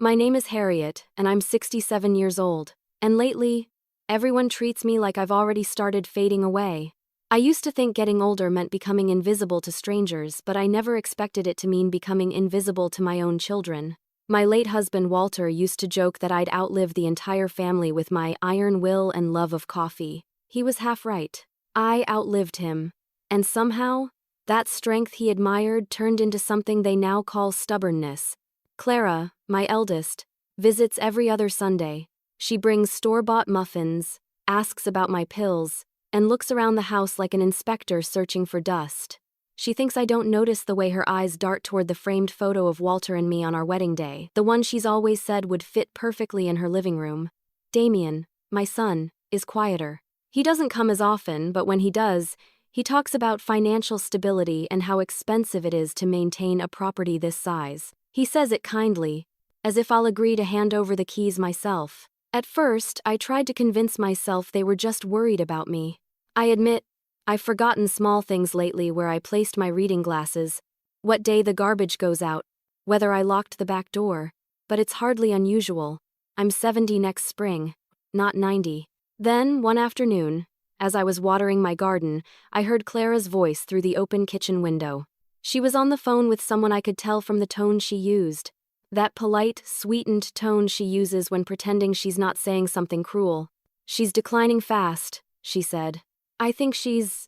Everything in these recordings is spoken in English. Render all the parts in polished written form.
My name is Harriet, and I'm 67 years old. And lately, everyone treats me like I've already started fading away. I used to think getting older meant becoming invisible to strangers, but I never expected it to mean becoming invisible to my own children. My late husband Walter used to joke that I'd outlive the entire family with my iron will and love of coffee. He was half right. I outlived him. And somehow, that strength he admired turned into something they now call stubbornness. Clara, my eldest, visits every other Sunday. She brings store-bought muffins, asks about my pills, and looks around the house like an inspector searching for dust. She thinks I don't notice the way her eyes dart toward the framed photo of Walter and me on our wedding day, the one she's always said would fit perfectly in her living room. Damien, my son, is quieter. He doesn't come as often, but when he does, he talks about financial stability and how expensive it is to maintain a property this size. He says it kindly, as if I'll agree to hand over the keys myself. At first, I tried to convince myself they were just worried about me. I admit, I've forgotten small things lately, where I placed my reading glasses, what day the garbage goes out, whether I locked the back door, but it's hardly unusual. I'm 70 next spring, not 90. Then, one afternoon, as I was watering my garden, I heard Clara's voice through the open kitchen window. She was on the phone with someone I could tell from the tone she used. That polite, sweetened tone she uses when pretending she's not saying something cruel. "She's declining fast," she said. "I think she's,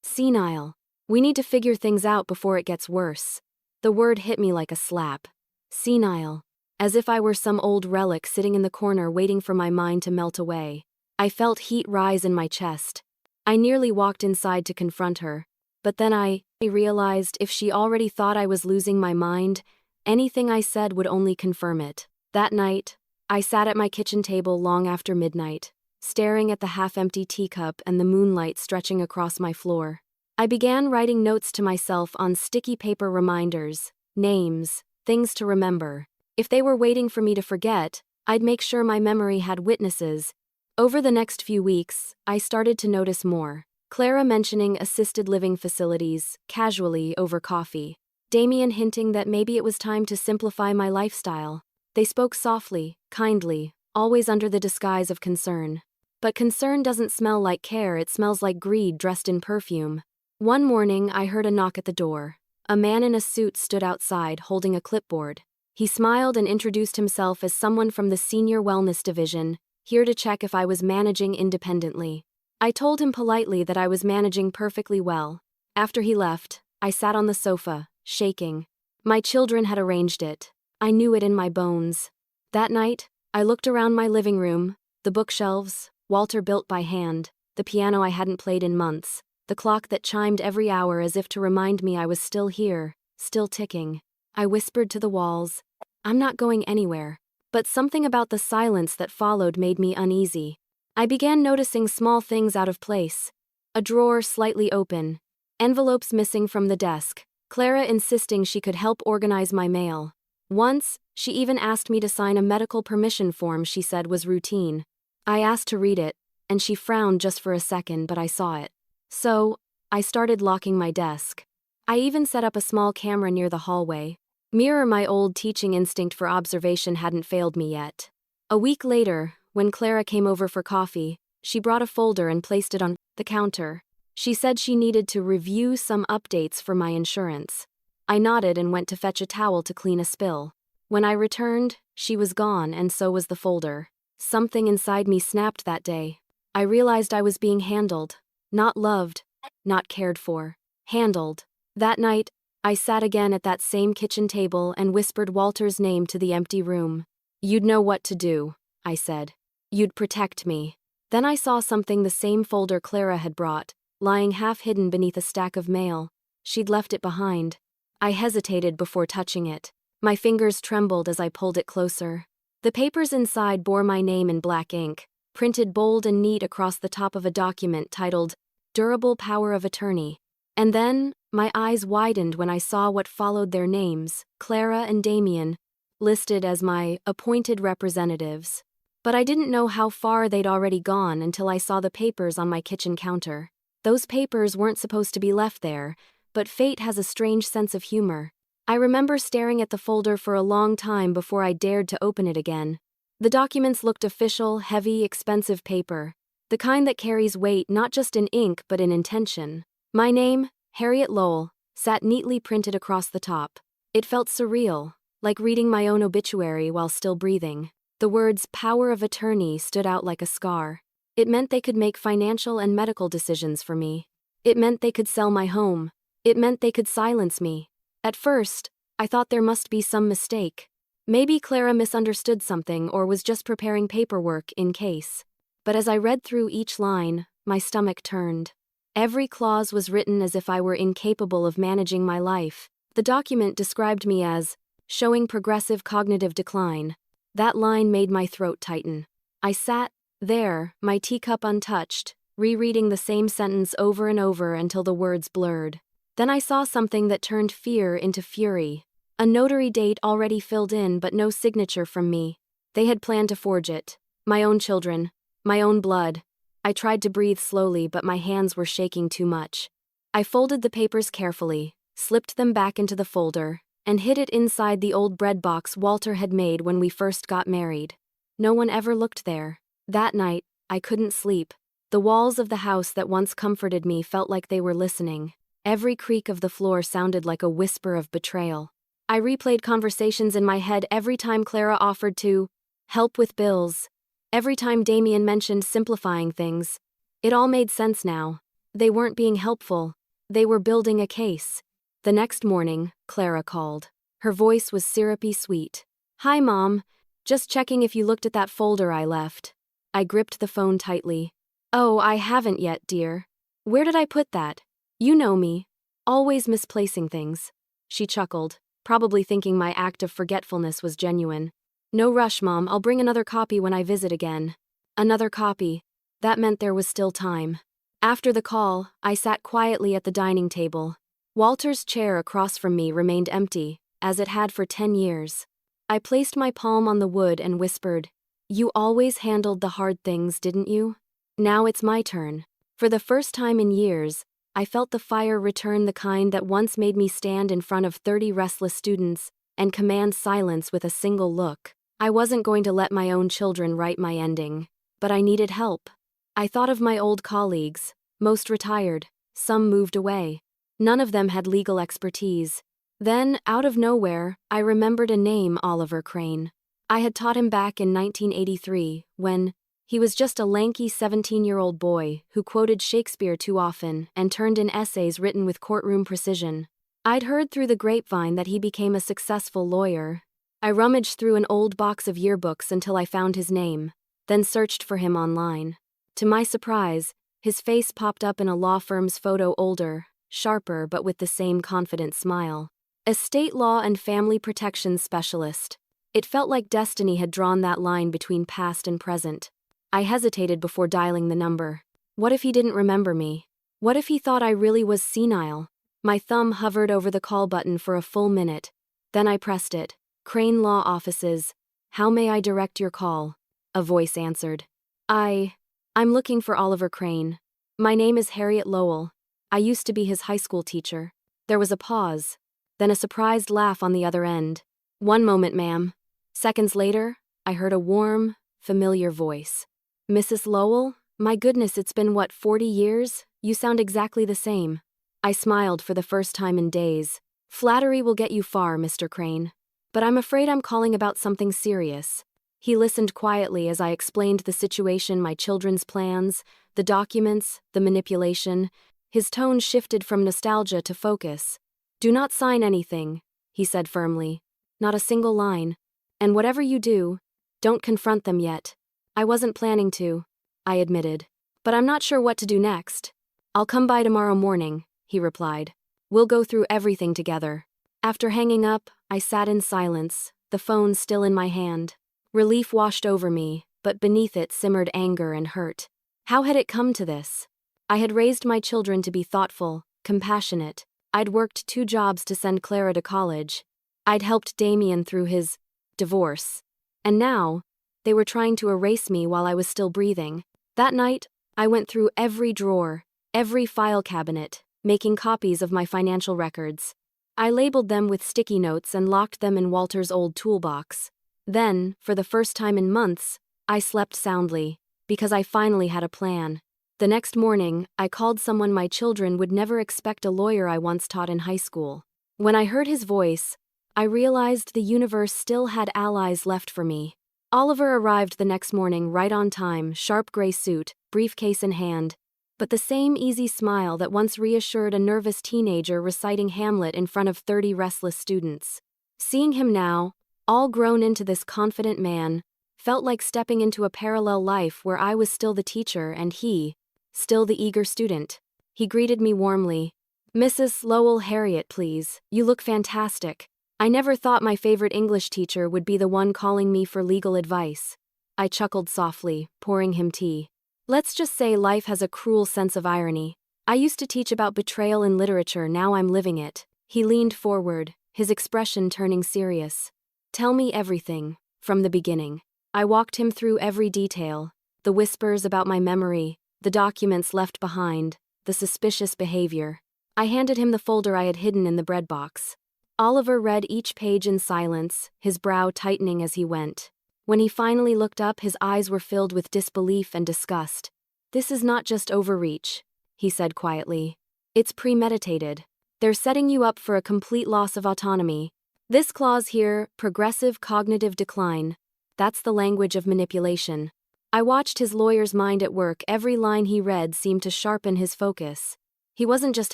senile. We need to figure things out before it gets worse." The word hit me like a slap. Senile. As if I were some old relic sitting in the corner waiting for my mind to melt away. I felt heat rise in my chest. I nearly walked inside to confront her. But then I realized if she already thought I was losing my mind, anything I said would only confirm it. That night, I sat at my kitchen table long after midnight, staring at the half-empty teacup and the moonlight stretching across my floor. I began writing notes to myself on sticky paper, reminders, names, things to remember. If they were waiting for me to forget, I'd make sure my memory had witnesses. Over the next few weeks, I started to notice more. Clara mentioning assisted living facilities, casually over coffee. Damien hinting that maybe it was time to simplify my lifestyle. They spoke softly, kindly, always under the disguise of concern. But concern doesn't smell like care, it smells like greed dressed in perfume. One morning, I heard a knock at the door. A man in a suit stood outside, holding a clipboard. He smiled and introduced himself as someone from the Senior Wellness Division, here to check if I was managing independently. I told him politely that I was managing perfectly well. After he left, I sat on the sofa, shaking. My children had arranged it. I knew it in my bones. That night, I looked around my living room, the bookshelves, Walter built by hand, the piano I hadn't played in months, the clock that chimed every hour as if to remind me I was still here, still ticking. I whispered to the walls, "I'm not going anywhere." But something about the silence that followed made me uneasy. I began noticing small things out of place. A drawer slightly open, envelopes missing from the desk, Clara insisting she could help organize my mail. Once, she even asked me to sign a medical permission form she said was routine. I asked to read it, and she frowned just for a second, but I saw it. So, I started locking my desk. I even set up a small camera near the hallway. My old teaching instinct for observation hadn't failed me yet. A week later, when Clara came over for coffee, she brought a folder and placed it on the counter. She said she needed to review some updates for my insurance. I nodded and went to fetch a towel to clean a spill. When I returned, she was gone, and so was the folder. Something inside me snapped that day. I realized I was being handled. Not loved, not cared for. Handled. That night, I sat again at that same kitchen table and whispered Walter's name to the empty room. "You'd know what to do," I said. "You'd protect me." Then I saw something, the same folder Clara had brought, lying half-hidden beneath a stack of mail. She'd left it behind. I hesitated before touching it. My fingers trembled as I pulled it closer. The papers inside bore my name in black ink, printed bold and neat across the top of a document titled, "Durable Power of Attorney." And then, my eyes widened when I saw what followed their names, Clara and Damien, listed as my appointed representatives. But I didn't know how far they'd already gone until I saw the papers on my kitchen counter. Those papers weren't supposed to be left there, but fate has a strange sense of humor. I remember staring at the folder for a long time before I dared to open it again. The documents looked official, heavy, expensive paper. The kind that carries weight not just in ink but in intention. My name, Harriet Lowell, sat neatly printed across the top. It felt surreal, like reading my own obituary while still breathing. The words power of attorney stood out like a scar. It meant they could make financial and medical decisions for me. It meant they could sell my home. It meant they could silence me. At first, I thought there must be some mistake. Maybe Clara misunderstood something or was just preparing paperwork in case. But as I read through each line, my stomach turned. Every clause was written as if I were incapable of managing my life. The document described me as showing progressive cognitive decline. That line made my throat tighten. I sat there, my teacup untouched, rereading the same sentence over and over until the words blurred. Then I saw something that turned fear into fury. A notary date already filled in but no signature from me. They had planned to forge it. My own children. My own blood. I tried to breathe slowly but my hands were shaking too much. I folded the papers carefully, slipped them back into the folder, and hid it inside the old bread box Walter had made when we first got married. No one ever looked there. That night, I couldn't sleep. The walls of the house that once comforted me felt like they were listening. Every creak of the floor sounded like a whisper of betrayal. I replayed conversations in my head every time Clara offered to help with bills. Every time Damien mentioned simplifying things. It all made sense now. They weren't being helpful. They were building a case. The next morning, Clara called. Her voice was syrupy sweet. "Hi, Mom. Just checking if you looked at that folder I left." I gripped the phone tightly. "Oh, I haven't yet, dear. Where did I put that? You know me. Always misplacing things." She chuckled, probably thinking my act of forgetfulness was genuine. "No rush, Mom. I'll bring another copy when I visit again." Another copy. That meant there was still time. After the call, I sat quietly at the dining table. Walter's chair across from me remained empty, as it had for 10 years. I placed my palm on the wood and whispered, "You always handled the hard things, didn't you? Now it's my turn." For the first time in years, I felt the fire return, the kind that once made me stand in front of 30 restless students and command silence with a single look. I wasn't going to let my own children write my ending, but I needed help. I thought of my old colleagues, most retired, some moved away. None of them had legal expertise. Then, out of nowhere, I remembered a name: Oliver Crane. I had taught him back in 1983, when he was just a lanky 17-year-old boy who quoted Shakespeare too often and turned in essays written with courtroom precision. I'd heard through the grapevine that he became a successful lawyer. I rummaged through an old box of yearbooks until I found his name, then searched for him online. To my surprise, his face popped up in a law firm's photo, older, sharper but with the same confident smile. Estate law and family protection specialist. It felt like destiny had drawn that line between past and present. I hesitated before dialing the number. What if he didn't remember me? What if he thought I really was senile? My thumb hovered over the call button for a full minute. Then I pressed it. "Crane Law Offices. How may I direct your call?" A voice answered. I'm looking for Oliver Crane. My name is Harriet Lowell. I used to be his high school teacher." There was a pause, then a surprised laugh on the other end. "One moment, ma'am." Seconds later, I heard a warm, familiar voice. "Mrs. Lowell? My goodness, it's been 40 years? You sound exactly the same." I smiled for the first time in days. "Flattery will get you far, Mr. Crane. But I'm afraid I'm calling about something serious." He listened quietly as I explained the situation, my children's plans, the documents, the manipulation. His tone shifted from nostalgia to focus. "Do not sign anything," he said firmly. "Not a single line. And whatever you do, don't confront them yet." "I wasn't planning to," I admitted. "But I'm not sure what to do next." "I'll come by tomorrow morning," he replied. "We'll go through everything together." After hanging up, I sat in silence, the phone still in my hand. Relief washed over me, but beneath it simmered anger and hurt. How had it come to this? I had raised my children to be thoughtful, compassionate. I'd worked 2 jobs to send Clara to college. I'd helped Damien through his divorce. And now, they were trying to erase me while I was still breathing. That night, I went through every drawer, every file cabinet, making copies of my financial records. I labeled them with sticky notes and locked them in Walter's old toolbox. Then, for the first time in months, I slept soundly, because I finally had a plan. The next morning, I called someone my children would never expect, a lawyer I once taught in high school. When I heard his voice, I realized the universe still had allies left for me. Oliver arrived the next morning right on time, sharp gray suit, briefcase in hand, but the same easy smile that once reassured a nervous teenager reciting Hamlet in front of 30 restless students. Seeing him now, all grown into this confident man, felt like stepping into a parallel life where I was still the teacher and he, still the eager student. He greeted me warmly. "Mrs. Lowell, Harriet, please. You look fantastic. I never thought my favorite English teacher would be the one calling me for legal advice." I chuckled softly, pouring him tea. Let's just say life has a cruel sense of irony. I used to teach about betrayal in literature, now I'm living it. He leaned forward, his expression turning serious. "Tell me everything, from the beginning." I walked him through every detail, the whispers about my memory, the documents left behind, the suspicious behavior. I handed him the folder I had hidden in the bread box. Oliver read each page in silence, his brow tightening as he went. When he finally looked up, his eyes were filled with disbelief and disgust. "This is not just overreach," he said quietly. "It's premeditated. They're setting you up for a complete loss of autonomy. This clause here, progressive cognitive decline. That's the language of manipulation." I watched his lawyer's mind at work. Every line he read seemed to sharpen his focus. He wasn't just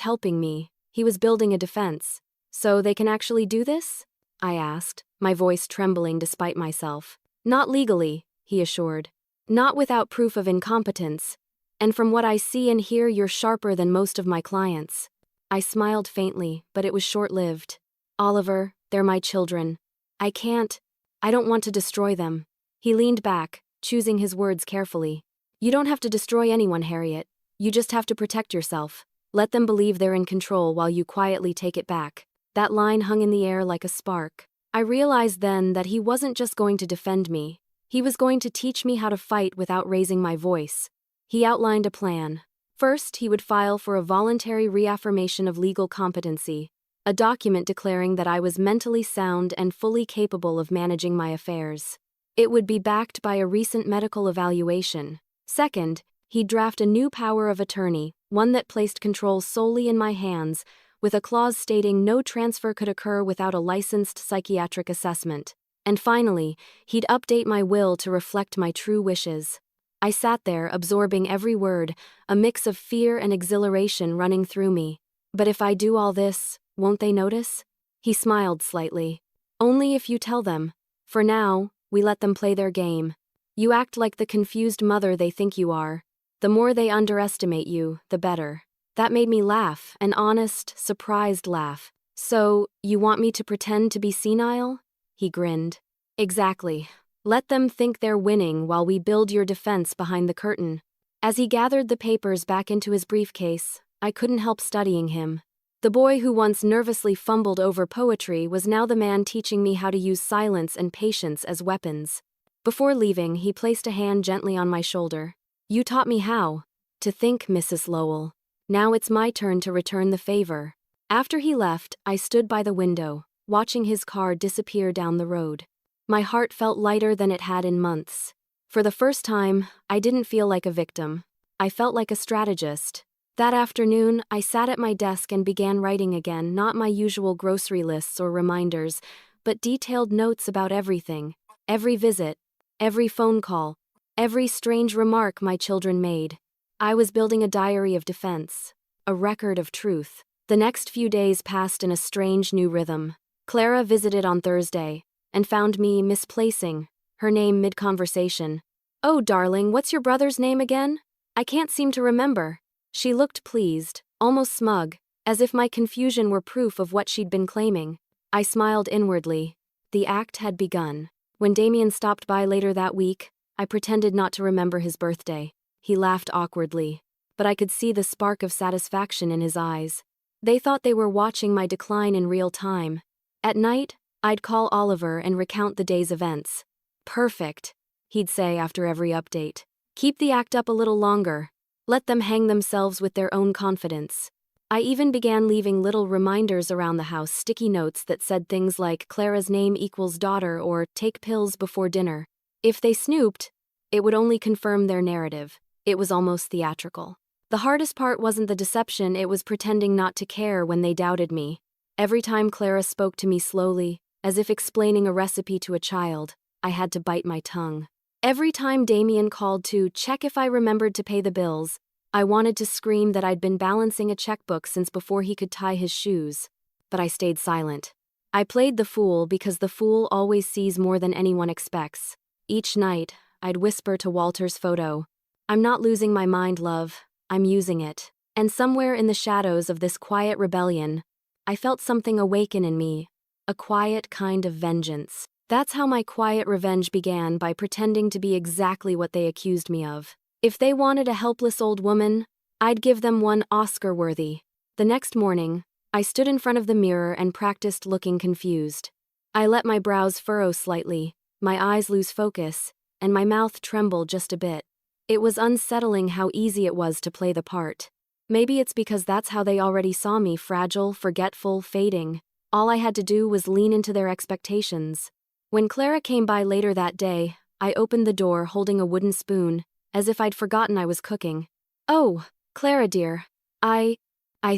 helping me, he was building a defense. "So they can actually do this?" I asked, my voice trembling despite myself. "Not legally," he assured. "Not without proof of incompetence. And from what I see and hear, you're sharper than most of my clients." I smiled faintly, but it was short-lived. "Oliver, they're my children. I don't want to destroy them." He leaned back, choosing his words carefully. "You don't have to destroy anyone, Harriet. You just have to protect yourself. Let them believe they're in control while you quietly take it back." That line hung in the air like a spark. I realized then that he wasn't just going to defend me. He was going to teach me how to fight without raising my voice. He outlined a plan. First, he would file for a voluntary reaffirmation of legal competency, a document declaring that I was mentally sound and fully capable of managing my affairs. It would be backed by a recent medical evaluation. Second, he'd draft a new power of attorney, one that placed control solely in my hands, with a clause stating no transfer could occur without a licensed psychiatric assessment. And finally, he'd update my will to reflect my true wishes. I sat there, absorbing every word, a mix of fear and exhilaration running through me. "But if I do all this, won't they notice?" He smiled slightly. "Only if you tell them. For now, we let them play their game. You act like the confused mother they think you are. The more they underestimate you, the better." That made me laugh, an honest, surprised laugh. "So, you want me to pretend to be senile?" He grinned. "Exactly. Let them think they're winning while we build your defense behind the curtain." As he gathered the papers back into his briefcase, I couldn't help studying him. The boy who once nervously fumbled over poetry was now the man teaching me how to use silence and patience as weapons. Before leaving, he placed a hand gently on my shoulder. "You taught me how to think, Mrs. Lowell. Now it's my turn to return the favor." After he left, I stood by the window, watching his car disappear down the road. My heart felt lighter than it had in months. For the first time, I didn't feel like a victim. I felt like a strategist. That afternoon, I sat at my desk and began writing again, not my usual grocery lists or reminders, but detailed notes about everything. Every visit, every phone call, every strange remark my children made. I was building a diary of defense, a record of truth. The next few days passed in a strange new rhythm. Clara visited on Thursday, and found me misplacing her name mid-conversation. "Oh, darling, what's your brother's name again? I can't seem to remember." She looked pleased, almost smug, as if my confusion were proof of what she'd been claiming. I smiled inwardly. The act had begun. When Damien stopped by later that week, I pretended not to remember his birthday. He laughed awkwardly, but I could see the spark of satisfaction in his eyes. They thought they were watching my decline in real time. At night, I'd call Oliver and recount the day's events. "Perfect," he'd say after every update. "Keep the act up a little longer. Let them hang themselves with their own confidence." I even began leaving little reminders around the house, sticky notes that said things like Clara's name equals daughter or take pills before dinner. If they snooped, it would only confirm their narrative. It was almost theatrical. The hardest part wasn't the deception, it was pretending not to care when they doubted me. Every time Clara spoke to me slowly, as if explaining a recipe to a child, I had to bite my tongue. Every time Damien called to check if I remembered to pay the bills, I wanted to scream that I'd been balancing a checkbook since before he could tie his shoes. But I stayed silent. I played the fool because the fool always sees more than anyone expects. Each night, I'd whisper to Walter's photo, "I'm not losing my mind, love. I'm using it." And somewhere in the shadows of this quiet rebellion, I felt something awaken in me, a quiet kind of vengeance. That's how my quiet revenge began, by pretending to be exactly what they accused me of. If they wanted a helpless old woman, I'd give them one Oscar-worthy. The next morning, I stood in front of the mirror and practiced looking confused. I let my brows furrow slightly, my eyes lose focus, and my mouth tremble just a bit. It was unsettling how easy it was to play the part. Maybe it's because that's how they already saw me, fragile, forgetful, fading. All I had to do was lean into their expectations. When Clara came by later that day, I opened the door holding a wooden spoon, as if I'd forgotten I was cooking. "Oh, Clara dear, I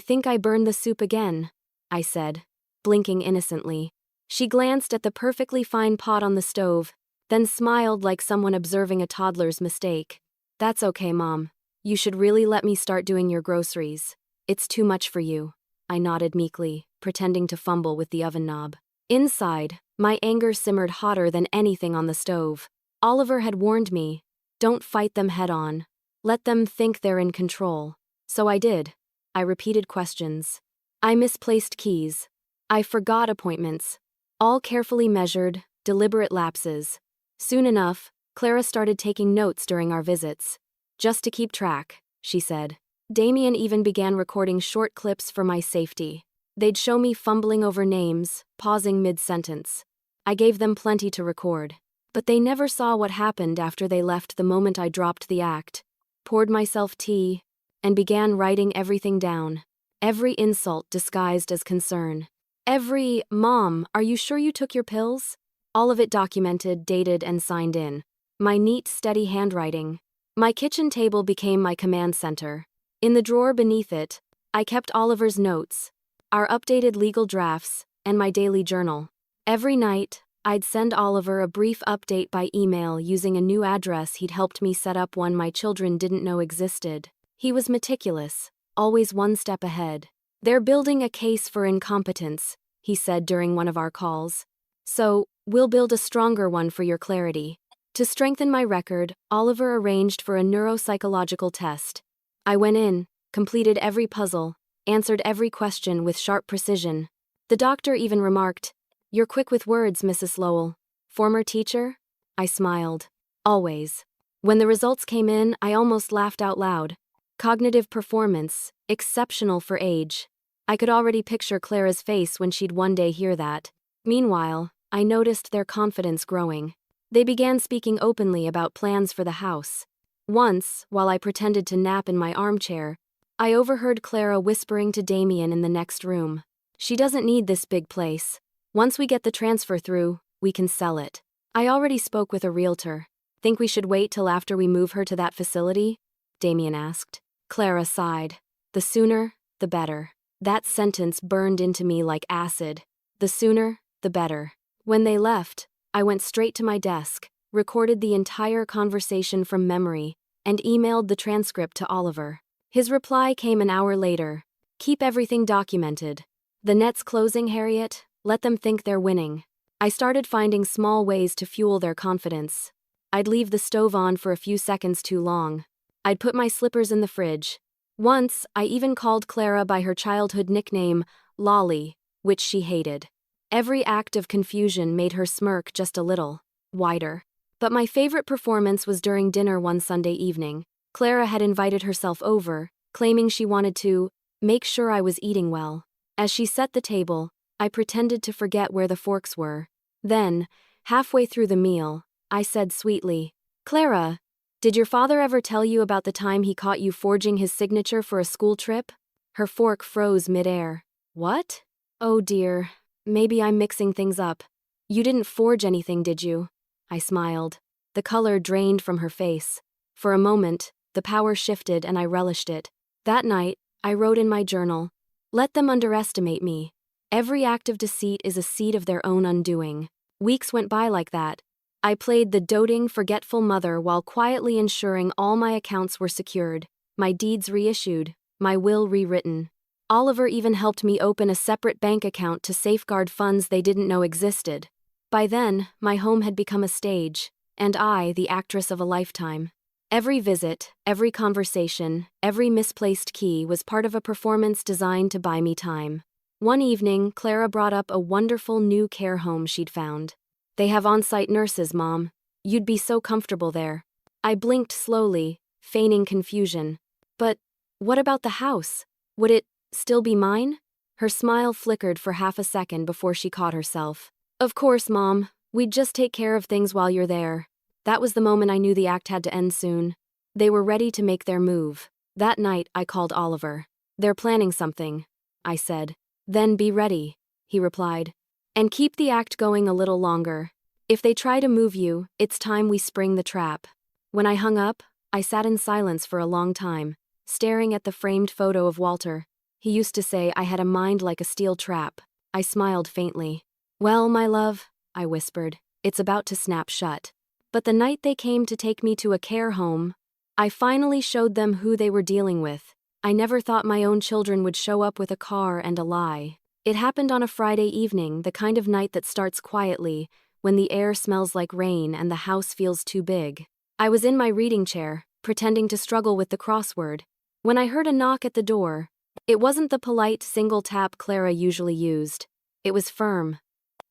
think I burned the soup again," I said, blinking innocently. She glanced at the perfectly fine pot on the stove, then smiled like someone observing a toddler's mistake. "That's okay, Mom. You should really let me start doing your groceries. It's too much for you." I nodded meekly, pretending to fumble with the oven knob. Inside, my anger simmered hotter than anything on the stove. Oliver had warned me, don't fight them head on. Let them think they're in control. So I did. I repeated questions. I misplaced keys. I forgot appointments. All carefully measured, deliberate lapses. Soon enough, Clara started taking notes during our visits. "Just to keep track," she said. Damien even began recording short clips for my safety. They'd show me fumbling over names, pausing mid-sentence. I gave them plenty to record. But they never saw what happened after they left the moment I dropped the act, poured myself tea, and began writing everything down. Every insult disguised as concern. Every, "Mom, are you sure you took your pills?" All of it documented, dated, and signed in. My neat, steady handwriting. My kitchen table became my command center. In the drawer beneath it, I kept Oliver's notes, our updated legal drafts, and my daily journal. Every night, I'd send Oliver a brief update by email using a new address he'd helped me set up, one my children didn't know existed. He was meticulous, always one step ahead. "They're building a case for incompetence," he said during one of our calls. "So, we'll build a stronger one for your clarity." To strengthen my record, Oliver arranged for a neuropsychological test. I went in, completed every puzzle, answered every question with sharp precision. The doctor even remarked, "You're quick with words, Mrs. Lowell." Former teacher? I smiled. Always. When the results came in, I almost laughed out loud. Cognitive performance, exceptional for age. I could already picture Clara's face when she'd one day hear that. Meanwhile, I noticed their confidence growing. They began speaking openly about plans for the house. Once, while I pretended to nap in my armchair, I overheard Clara whispering to Damien in the next room, "She doesn't need this big place. Once we get the transfer through, we can sell it." I already spoke with a realtor. "Think we should wait till after we move her to that facility?" Damien asked. Clara sighed. "The sooner, the better." That sentence burned into me like acid. The sooner, the better. When they left, I went straight to my desk, recorded the entire conversation from memory, and emailed the transcript to Oliver. His reply came an hour later. "Keep everything documented. The net's closing, Harriet. Let them think they're winning." I started finding small ways to fuel their confidence. I'd leave the stove on for a few seconds too long. I'd put my slippers in the fridge. Once, I even called Clara by her childhood nickname, Lolly, which she hated. Every act of confusion made her smirk just a little wider. But my favorite performance was during dinner one Sunday evening. Clara had invited herself over, claiming she wanted to make sure I was eating well. As she set the table, I pretended to forget where the forks were. Then, halfway through the meal, I said sweetly, "Clara, did your father ever tell you about the time he caught you forging his signature for a school trip?" Her fork froze midair. What? Oh dear. Maybe I'm mixing things up. You didn't forge anything, did you? I smiled. The color drained from her face. For a moment, the power shifted and I relished it. That night, I wrote in my journal, "Let them underestimate me. Every act of deceit is a seed of their own undoing." Weeks went by like that. I played the doting, forgetful mother while quietly ensuring all my accounts were secured, my deeds reissued, my will rewritten. Oliver even helped me open a separate bank account to safeguard funds they didn't know existed. By then, my home had become a stage, and I, the actress of a lifetime. Every visit, every conversation, every misplaced key was part of a performance designed to buy me time. One evening, Clara brought up a wonderful new care home she'd found. "They have on-site nurses, Mom. You'd be so comfortable there." I blinked slowly, feigning confusion. "But what about the house? Would it still be mine?" Her smile flickered for half a second before she caught herself. "Of course, Mom. We'd just take care of things while you're there." That was the moment I knew the act had to end soon. They were ready to make their move. That night, I called Oliver. "They're planning something," I said. "Then be ready," he replied. "And keep the act going a little longer. If they try to move you, it's time we spring the trap." When I hung up, I sat in silence for a long time, staring at the framed photo of Walter. He used to say I had a mind like a steel trap. I smiled faintly. "Well, my love," I whispered, "it's about to snap shut." But the night they came to take me to a care home, I finally showed them who they were dealing with. I never thought my own children would show up with a car and a lie. It happened on a Friday evening, the kind of night that starts quietly, when the air smells like rain and the house feels too big. I was in my reading chair, pretending to struggle with the crossword, when I heard a knock at the door. It wasn't the polite single tap Clara usually used. It was firm,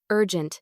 urgent,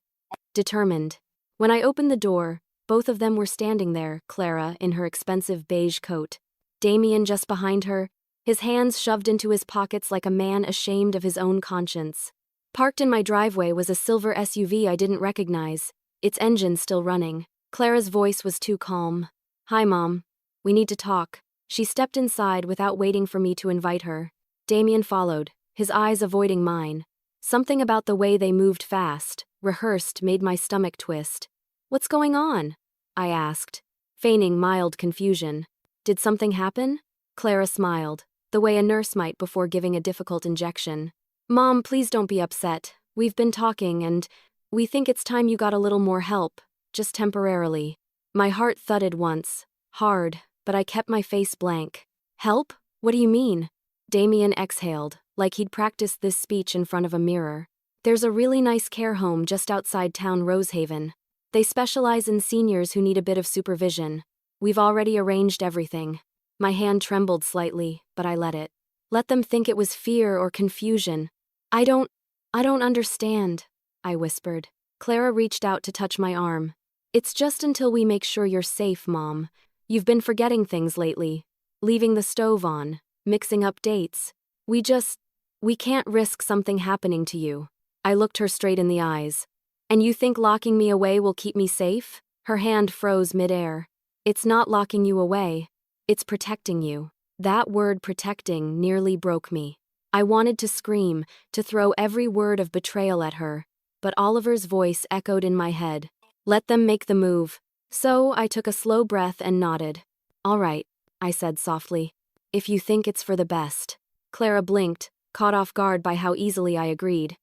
determined. When I opened the door, both of them were standing there, Clara in her expensive beige coat, Damien just behind her, his hands shoved into his pockets like a man ashamed of his own conscience. Parked in my driveway was a silver SUV I didn't recognize, its engine still running. Clara's voice was too calm. "Hi, Mom. We need to talk." She stepped inside without waiting for me to invite her. Damien followed, his eyes avoiding mine. Something about the way they moved fast, rehearsed, made my stomach twist. "What's going on?" I asked, feigning mild confusion. "Did something happen?" Clara smiled, the way a nurse might before giving a difficult injection. "Mom, please don't be upset. We've been talking and we think it's time you got a little more help, just temporarily." My heart thudded once, hard, but I kept my face blank. "Help? What do you mean?" Damien exhaled, like he'd practiced this speech in front of a mirror. "There's a really nice care home just outside town, Rosehaven. They specialize in seniors who need a bit of supervision. We've already arranged everything." My hand trembled slightly, but I let it. Let them think it was fear or confusion. I don't understand," I whispered. Clara reached out to touch my arm. "It's just until we make sure you're safe, Mom. You've been forgetting things lately. Leaving the stove on, mixing up dates. We can't risk something happening to you." I looked her straight in the eyes. "And you think locking me away will keep me safe?" Her hand froze midair. "It's not locking you away. It's protecting you." That word protecting nearly broke me. I wanted to scream, to throw every word of betrayal at her, but Oliver's voice echoed in my head. "Let them make the move." So I took a slow breath and nodded. "All right," I said softly. "If you think it's for the best." Clara blinked, caught off guard by how easily I agreed.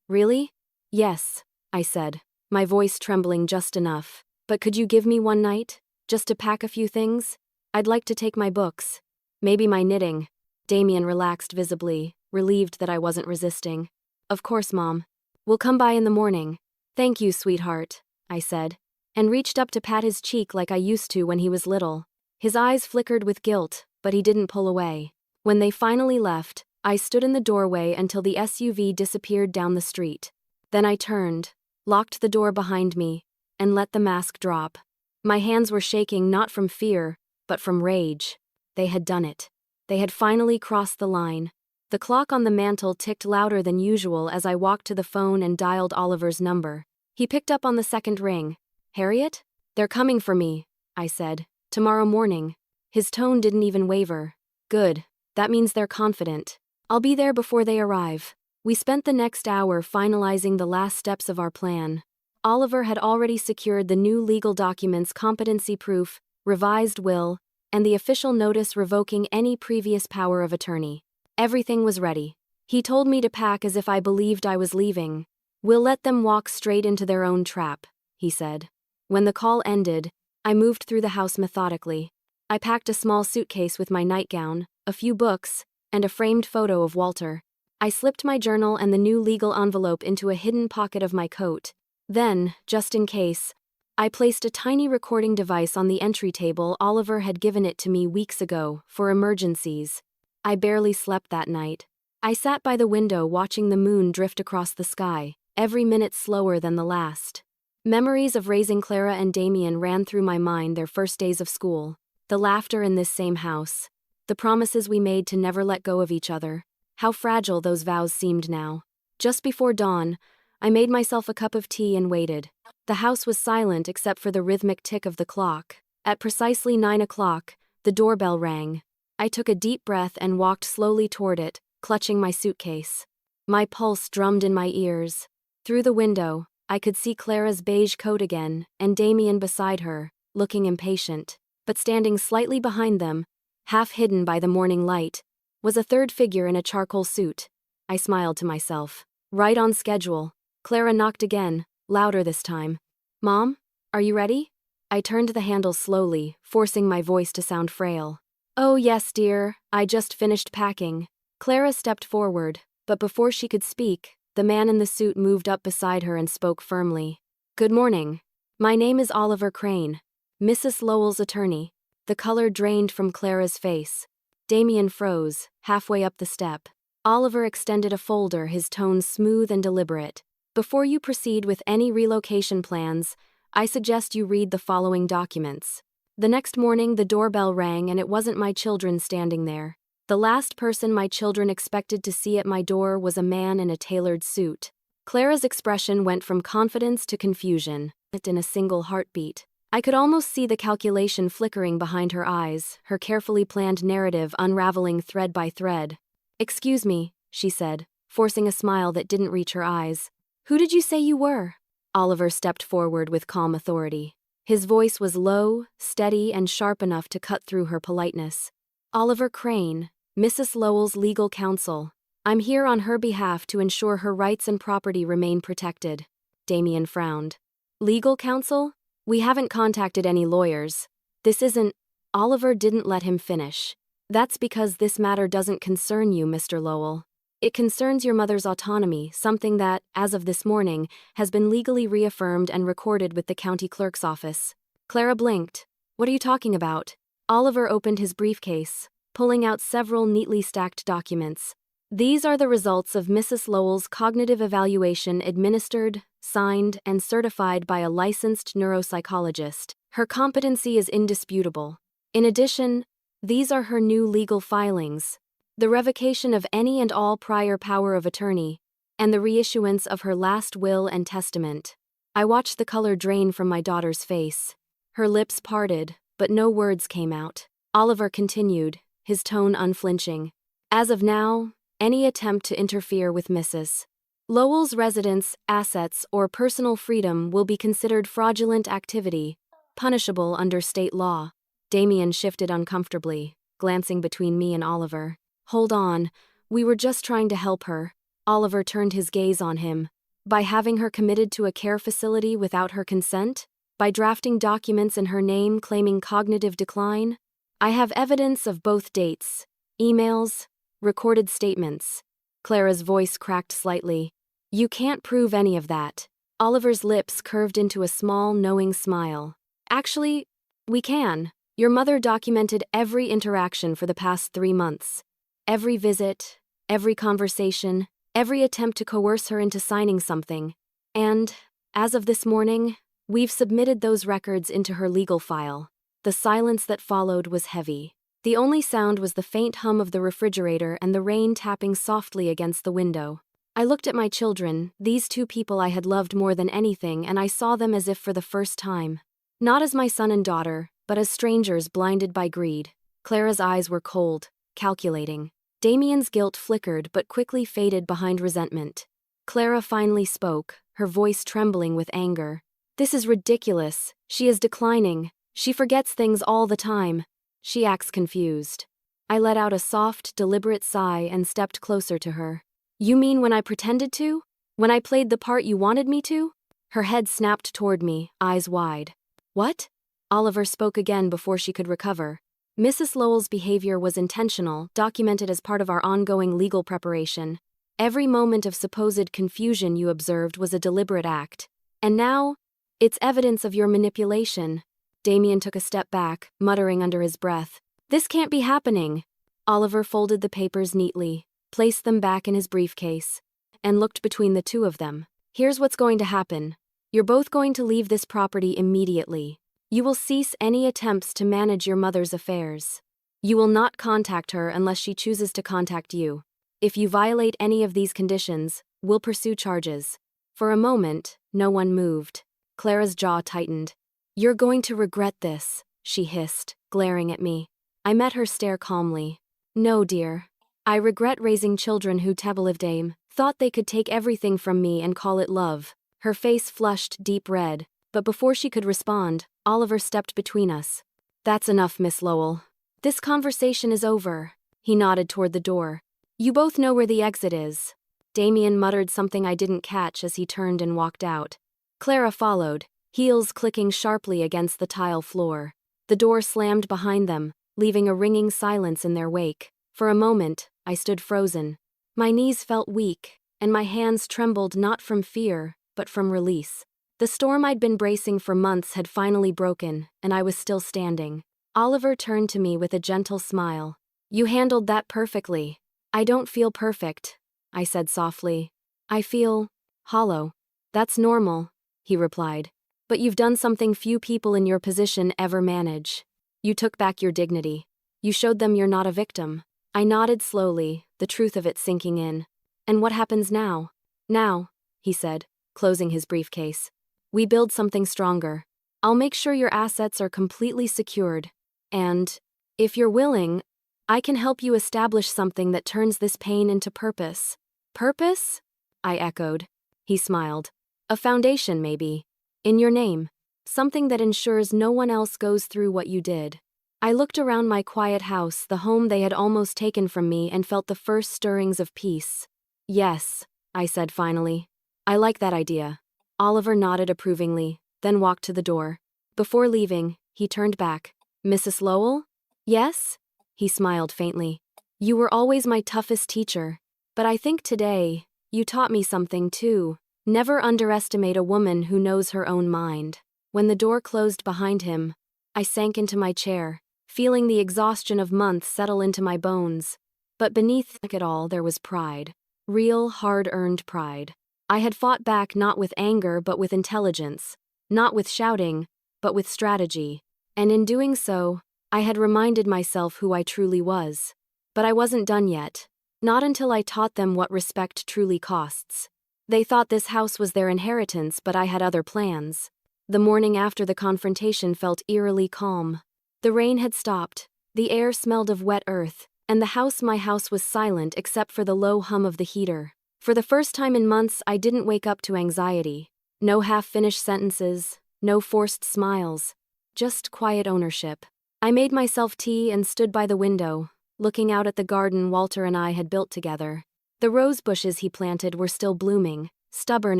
Really?" "Yes," I said, my voice trembling just enough. "But could you give me one night? Just to pack a few things? I'd like to take my books. Maybe my knitting." Damien relaxed visibly, relieved that I wasn't resisting. "Of course, Mom. We'll come by in the morning." "Thank you, sweetheart," I said, and reached up to pat his cheek like I used to when he was little. His eyes flickered with guilt, but he didn't pull away. When they finally left, I stood in the doorway until the SUV disappeared down the street. Then I turned, locked the door behind me, and let the mask drop. My hands were shaking not from fear, but from rage. They had done it. They had finally crossed the line. The clock on the mantel ticked louder than usual as I walked to the phone and dialed Oliver's number. He picked up on the second ring. "Harriet? They're coming for me," I said. "Tomorrow morning." His tone didn't even waver. "Good. That means they're confident. I'll be there before they arrive. We spent the next hour finalizing the last steps of our plan. Oliver had already secured the new legal documents, competency proof, revised will, and the official notice revoking any previous power of attorney. Everything was ready. He told me to pack as if I believed I was leaving. "We'll let them walk straight into their own trap," he said. When the call ended, I moved through the house methodically. I packed a small suitcase with my nightgown, a few books, and a framed photo of Walter. I slipped my journal and the new legal envelope into a hidden pocket of my coat. Then, just in case, I placed a tiny recording device on the entry table. Oliver had given it to me weeks ago, for emergencies. I barely slept that night. I sat by the window watching the moon drift across the sky, every minute slower than the last. Memories of raising Clara and Damien ran through my mind, their first days of school, the laughter in this same house, the promises we made to never let go of each other. How fragile those vows seemed now. Just before dawn, I made myself a cup of tea and waited. The house was silent except for the rhythmic tick of the clock. At precisely 9 o'clock, the doorbell rang. I took a deep breath and walked slowly toward it, clutching my suitcase. My pulse drummed in my ears. Through the window, I could see Clara's beige coat again, and Damien beside her, looking impatient. But standing slightly behind them, half hidden by the morning light, was a third figure in a charcoal suit. I smiled to myself. Right on schedule. Clara knocked again, louder this time. "Mom, are you ready?" I turned the handle slowly, forcing my voice to sound frail. "Oh yes, dear, I just finished packing." Clara stepped forward, but before she could speak, the man in the suit moved up beside her and spoke firmly. "Good morning. My name is Oliver Crane, Mrs. Lowell's attorney." The color drained from Clara's face. Damien froze, halfway up the step. Oliver extended a folder, his tone smooth and deliberate. "Before you proceed with any relocation plans, I suggest you read the following documents." The next morning, the doorbell rang and it wasn't my children standing there. The last person my children expected to see at my door was a man in a tailored suit. Clara's expression went from confidence to confusion, in a single heartbeat. I could almost see the calculation flickering behind her eyes, her carefully planned narrative unraveling thread by thread. "Excuse me," she said, forcing a smile that didn't reach her eyes. "Who did you say you were?" Oliver stepped forward with calm authority. His voice was low, steady, and sharp enough to cut through her politeness. "Oliver Crane, Mrs. Lowell's legal counsel. I'm here on her behalf to ensure her rights and property remain protected." Damien frowned. "Legal counsel? We haven't contacted any lawyers. This isn't—" Oliver didn't let him finish. "That's because this matter doesn't concern you, Mr. Lowell. It concerns your mother's autonomy, something that, as of this morning, has been legally reaffirmed and recorded with the county clerk's office." Clara blinked. "What are you talking about?" Oliver opened his briefcase, pulling out several neatly stacked documents. "These are the results of Mrs. Lowell's cognitive evaluation, administered, signed, and certified by a licensed neuropsychologist. Her competency is indisputable. In addition, these are her new legal filings: the revocation of any and all prior power of attorney, and the reissuance of her last will and testament." I watched the color drain from my daughter's face. Her lips parted, but no words came out. Oliver continued, his tone unflinching. "As of now, any attempt to interfere with Mrs. Lowell's residence, assets, or personal freedom will be considered fraudulent activity, punishable under state law." Damien shifted uncomfortably, glancing between me and Oliver. "Hold on, we were just trying to help her." Oliver turned his gaze on him. "By having her committed to a care facility without her consent? By drafting documents in her name claiming cognitive decline? I have evidence of both dates, emails, recorded statements." Clara's voice cracked slightly. "You can't prove any of that." Oliver's lips curved into a small, knowing smile. "Actually, we can. Your mother documented every interaction for the past 3 months. Every visit, every conversation, every attempt to coerce her into signing something. And, as of this morning, we've submitted those records into her legal file." The silence that followed was heavy. The only sound was the faint hum of the refrigerator and the rain tapping softly against the window. I looked at my children, these 2 people I had loved more than anything, and I saw them as if for the first time. Not as my son and daughter, but as strangers blinded by greed. Clara's eyes were cold. calculating. Damien's guilt flickered but quickly faded behind resentment. Clara finally spoke, her voice trembling with anger. "This is ridiculous. She is declining. She forgets things all the time. She acts confused." I let out a soft, deliberate sigh and stepped closer to her. "You mean when I pretended to? When I played the part you wanted me to?" Her head snapped toward me, eyes wide. "What?" Oliver spoke again before she could recover. "Mrs. Lowell's behavior was intentional, documented as part of our ongoing legal preparation. Every moment of supposed confusion you observed was a deliberate act. And now, it's evidence of your manipulation." Damien took a step back, muttering under his breath. "This can't be happening." Oliver folded the papers neatly, placed them back in his briefcase, and looked between the two of them. "Here's what's going to happen. You're both going to leave this property immediately. You will cease any attempts to manage your mother's affairs. You will not contact her unless she chooses to contact you. If you violate any of these conditions, we'll pursue charges." For a moment, no one moved. Clara's jaw tightened. "You're going to regret this," she hissed, glaring at me. I met her stare calmly. "No, dear. I regret raising children who Tebelivdame thought they could take everything from me and call it love." Her face flushed deep red, but before she could respond, Oliver stepped between us. "That's enough, Miss Lowell. This conversation is over." He nodded toward the door. "You both know where the exit is." Damien muttered something I didn't catch as he turned and walked out. Clara followed, heels clicking sharply against the tile floor. The door slammed behind them, leaving a ringing silence in their wake. For a moment, I stood frozen. My knees felt weak, and my hands trembled not from fear, but from release. The storm I'd been bracing for months had finally broken, and I was still standing. Oliver turned to me with a gentle smile. "You handled that perfectly." "I don't feel perfect," I said softly. "I feel hollow." "That's normal," he replied. "But you've done something few people in your position ever manage. You took back your dignity. You showed them you're not a victim." I nodded slowly, the truth of it sinking in. "And what happens now?" "Now," he said, closing his briefcase, "we build something stronger. I'll make sure your assets are completely secured. And, if you're willing, I can help you establish something that turns this pain into purpose." "Purpose?" I echoed. He smiled. "A foundation, maybe. In your name. Something that ensures no one else goes through what you did." I looked around my quiet house, the home they had almost taken from me, and felt the first stirrings of peace. "Yes," I said finally. "I like that idea." Oliver nodded approvingly, then walked to the door. Before leaving, he turned back. "Mrs. Lowell?" "Yes?" He smiled faintly. "You were always my toughest teacher. But I think today, you taught me something too. Never underestimate a woman who knows her own mind." When the door closed behind him, I sank into my chair, feeling the exhaustion of months settle into my bones. But beneath it all there was pride. Real, hard-earned pride. I had fought back not with anger but with intelligence. Not with shouting, but with strategy. And in doing so, I had reminded myself who I truly was. But I wasn't done yet. Not until I taught them what respect truly costs. They thought this house was their inheritance, but I had other plans. The morning after the confrontation felt eerily calm. The rain had stopped, the air smelled of wet earth, and my house was silent except for the low hum of the heater. For the first time in months, I didn't wake up to anxiety. No half-finished sentences, no forced smiles. Just quiet ownership. I made myself tea and stood by the window, looking out at the garden Walter and I had built together. The rose bushes he planted were still blooming, stubborn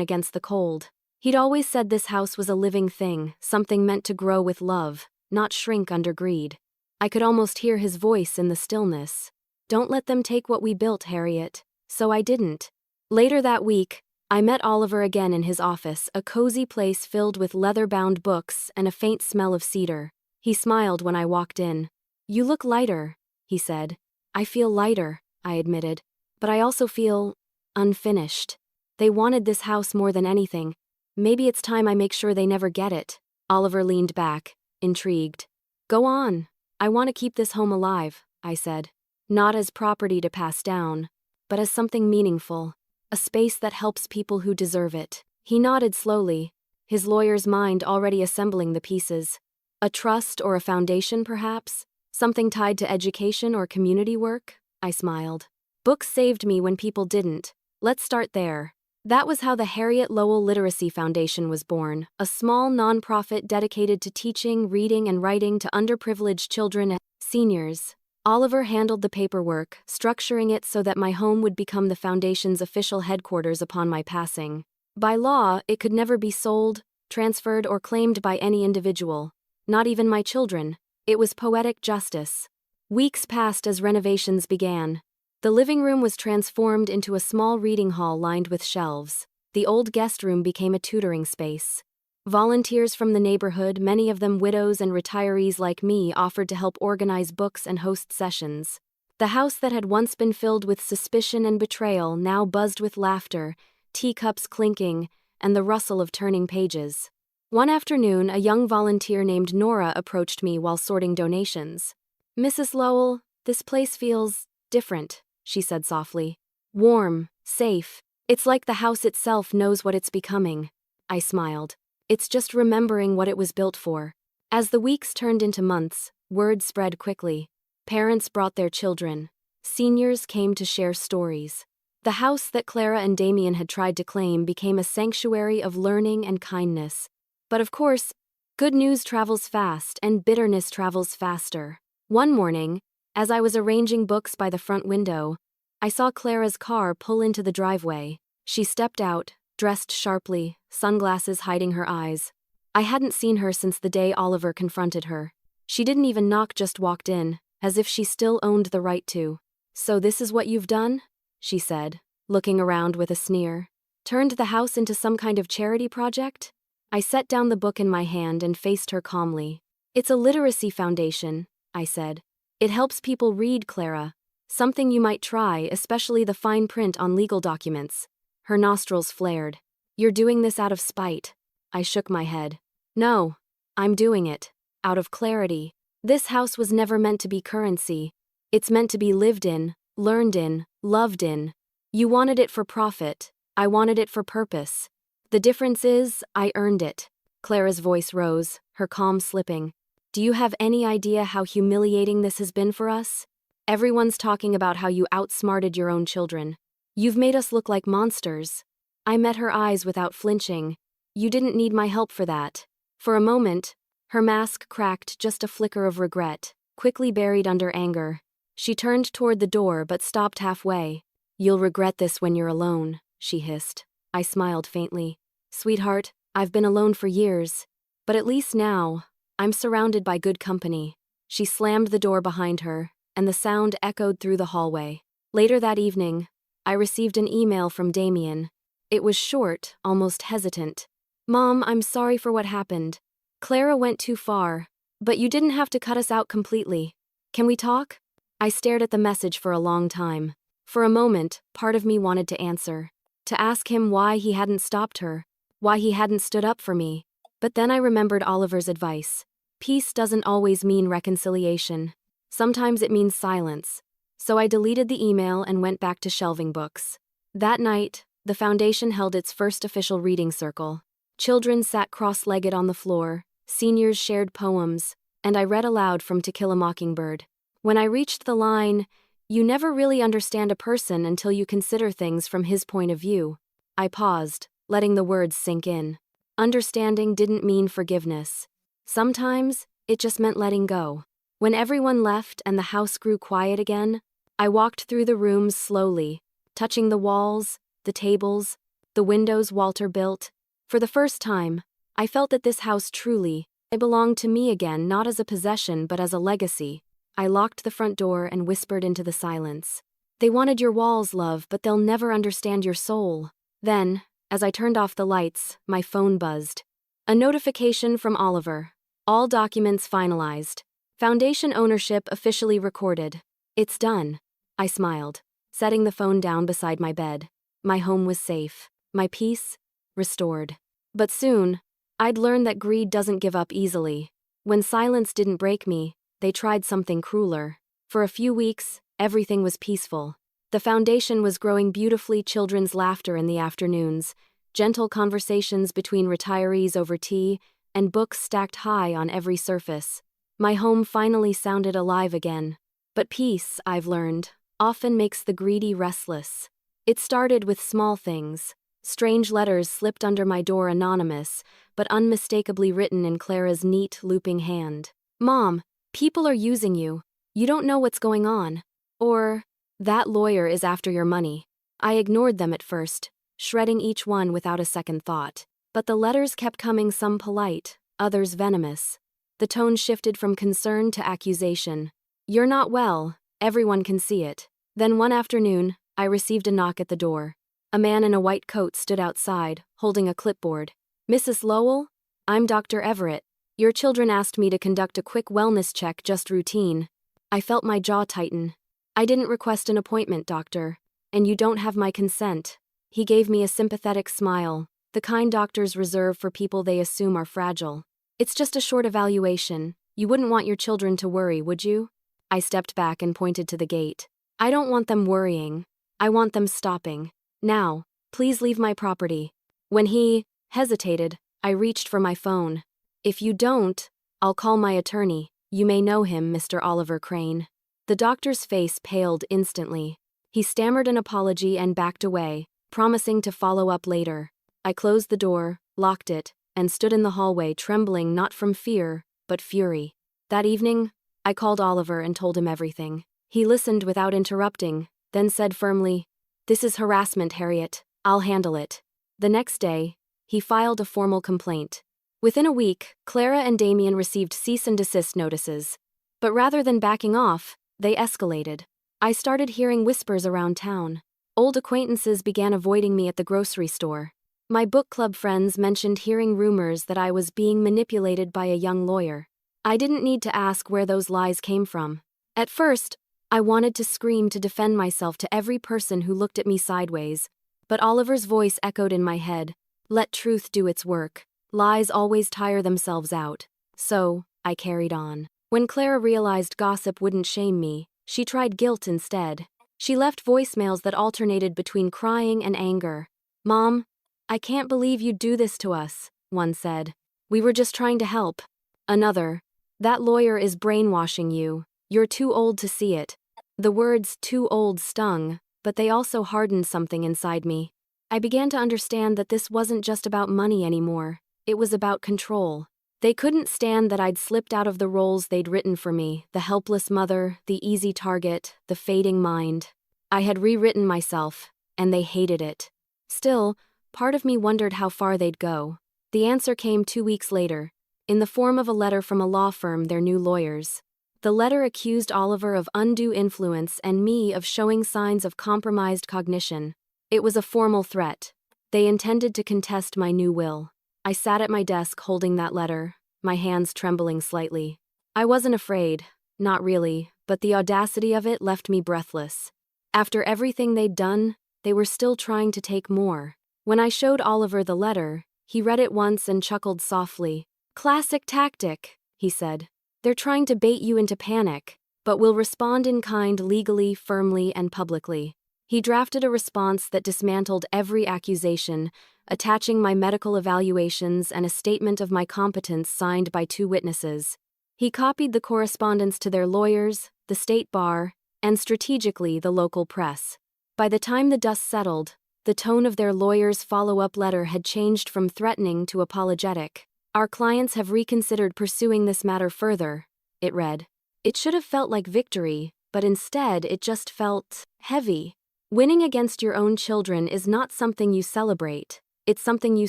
against the cold. He'd always said this house was a living thing, something meant to grow with love, not shrink under greed. I could almost hear his voice in the stillness. "Don't let them take what we built, Harriet." So I didn't. Later that week, I met Oliver again in his office, a cozy place filled with leather-bound books and a faint smell of cedar. He smiled when I walked in. "You look lighter," he said. "I feel lighter," I admitted. "But I also feel unfinished. They wanted this house more than anything. Maybe it's time I make sure they never get it." Oliver leaned back, intrigued. "Go on. I want to keep this home alive," I said. "Not as property to pass down, but as something meaningful. A space that helps people who deserve it." He nodded slowly, his lawyer's mind already assembling the pieces. "A trust or a foundation, perhaps? Something tied to education or community work? I smiled. Books saved me when people didn't. Let's start there. That was how the Harriet Lowell Literacy Foundation was born, a small nonprofit dedicated to teaching, reading, and writing to underprivileged children and seniors. Oliver handled the paperwork, structuring it so that my home would become the foundation's official headquarters upon my passing. By law, it could never be sold, transferred, or claimed by any individual. Not even my children. It was poetic justice. Weeks passed as renovations began. The living room was transformed into a small reading hall lined with shelves. The old guest room became a tutoring space. Volunteers from the neighborhood, many of them widows and retirees like me, offered to help organize books and host sessions. The house that had once been filled with suspicion and betrayal now buzzed with laughter, teacups clinking, and the rustle of turning pages. One afternoon, a young volunteer named Nora approached me while sorting donations. "Mrs. Lowell, this place feels different," she said softly. "Warm, safe. It's like the house itself knows what it's becoming." I smiled. It's just remembering what it was built for. As the weeks turned into months, word spread quickly. Parents brought their children. Seniors came to share stories. The house that Clara and Damien had tried to claim became a sanctuary of learning and kindness. But of course, good news travels fast and bitterness travels faster. One morning, as I was arranging books by the front window, I saw Clara's car pull into the driveway. She stepped out, dressed sharply, sunglasses hiding her eyes. I hadn't seen her since the day Oliver confronted her. She didn't even knock, just walked in, as if she still owned the right to. "So this is what you've done?" she said, looking around with a sneer. "Turned the house into some kind of charity project?" I set down the book in my hand and faced her calmly. "It's a literacy foundation," I said. "It helps people read, Clara. Something you might try, especially the fine print on legal documents." Her nostrils flared. "You're doing this out of spite." I shook my head. "No, I'm doing it out of clarity. This house was never meant to be currency. It's meant to be lived in, learned in, loved in. You wanted it for profit. I wanted it for purpose. The difference is, I earned it." Clara's voice rose, her calm slipping. "Do you have any idea how humiliating this has been for us? Everyone's talking about how you outsmarted your own children. You've made us look like monsters." I met her eyes without flinching. "You didn't need my help for that." For a moment, her mask cracked, just a flicker of regret, quickly buried under anger. She turned toward the door but stopped halfway. "You'll regret this when you're alone," she hissed. I smiled faintly. "Sweetheart, I've been alone for years. But at least now, I'm surrounded by good company." She slammed the door behind her, and the sound echoed through the hallway. Later that evening, I received an email from Damien. It was short, almost hesitant. "Mom, I'm sorry for what happened. Clara went too far, but you didn't have to cut us out completely. Can we talk?" I stared at the message for a long time. For a moment, part of me wanted to answer. To ask him why he hadn't stopped her, why he hadn't stood up for me. But then I remembered Oliver's advice. Peace doesn't always mean reconciliation. Sometimes it means silence. So I deleted the email and went back to shelving books. That night, the foundation held its first official reading circle. Children sat cross-legged on the floor, seniors shared poems, and I read aloud from To Kill a Mockingbird. When I reached the line, "You never really understand a person until you consider things from his point of view," I paused, letting the words sink in. Understanding didn't mean forgiveness. Sometimes, it just meant letting go. When everyone left and the house grew quiet again, I walked through the rooms slowly, touching the walls, the tables, the windows Walter built. For the first time, I felt that this house truly belonged to me again, not as a possession but as a legacy. I locked the front door and whispered into the silence. "They wanted your walls, love, but they'll never understand your soul." Then, as I turned off the lights, my phone buzzed. A notification from Oliver. "All documents finalized. Foundation ownership officially recorded. It's done." I smiled, setting the phone down beside my bed. My home was safe. My peace restored. But soon, I'd learn that greed doesn't give up easily. When silence didn't break me, they tried something crueler. For a few weeks, everything was peaceful. The foundation was growing beautifully, children's laughter in the afternoons, gentle conversations between retirees over tea, and books stacked high on every surface. My home finally sounded alive again. But peace, I've learned, often makes the greedy restless. It started with small things. Strange letters slipped under my door anonymous, but unmistakably written in Clara's neat, looping hand. "Mom, people are using you. You don't know what's going on." Or, "That lawyer is after your money." I ignored them at first, shredding each one without a second thought. But the letters kept coming, some polite, others venomous. The tone shifted from concern to accusation. "You're not well, everyone can see it." Then one afternoon, I received a knock at the door. A man in a white coat stood outside, holding a clipboard. "Mrs. Lowell? I'm Dr. Everett. Your children asked me to conduct a quick wellness check, just routine." I felt my jaw tighten. "I didn't request an appointment, doctor. And you don't have my consent." He gave me a sympathetic smile, the kind doctors reserve for people they assume are fragile. "It's just a short evaluation. You wouldn't want your children to worry, would you?" I stepped back and pointed to the gate. "I don't want them worrying. I want them stopping. Now, please leave my property." When he hesitated, I reached for my phone. "If you don't, I'll call my attorney. You may know him, Mr. Oliver Crane." The doctor's face paled instantly. He stammered an apology and backed away, promising to follow up later. I closed the door, locked it, and stood in the hallway, trembling not from fear, but fury. That evening, I called Oliver and told him everything. He listened without interrupting, then said firmly, "This is harassment, Harriet. I'll handle it." The next day, he filed a formal complaint. Within a week, Clara and Damien received cease and desist notices. But rather than backing off, they escalated. I started hearing whispers around town. Old acquaintances began avoiding me at the grocery store. My book club friends mentioned hearing rumors that I was being manipulated by a young lawyer. I didn't need to ask where those lies came from. At first, I wanted to scream to defend myself to every person who looked at me sideways, but Oliver's voice echoed in my head. Let truth do its work. Lies always tire themselves out. So, I carried on. When Clara realized gossip wouldn't shame me, she tried guilt instead. She left voicemails that alternated between crying and anger. "Mom, I can't believe you'd do this to us," one said. "We were just trying to help." Another, "That lawyer is brainwashing you. You're too old to see it." The words "too old" stung, but they also hardened something inside me. I began to understand that this wasn't just about money anymore. It was about control. They couldn't stand that I'd slipped out of the roles they'd written for me, the helpless mother, the easy target, the fading mind. I had rewritten myself, and they hated it. Still, part of me wondered how far they'd go. The answer came 2 weeks later, in the form of a letter from a law firm, their new lawyers. The letter accused Oliver of undue influence and me of showing signs of compromised cognition. It was a formal threat. They intended to contest my new will. I sat at my desk holding that letter, my hands trembling slightly. I wasn't afraid, not really, but the audacity of it left me breathless. After everything they'd done, they were still trying to take more. When I showed Oliver the letter, he read it once and chuckled softly. "Classic tactic," he said. "They're trying to bait you into panic, but will respond in kind, legally, firmly, and publicly." He drafted a response that dismantled every accusation, attaching my medical evaluations and a statement of my competence signed by 2 witnesses. He copied the correspondence to their lawyers, the state bar, and strategically the local press. By the time the dust settled, the tone of their lawyers' follow-up letter had changed from threatening to apologetic. "Our clients have reconsidered pursuing this matter further," it read. It should have felt like victory, but instead it just felt heavy. Winning against your own children is not something you celebrate, it's something you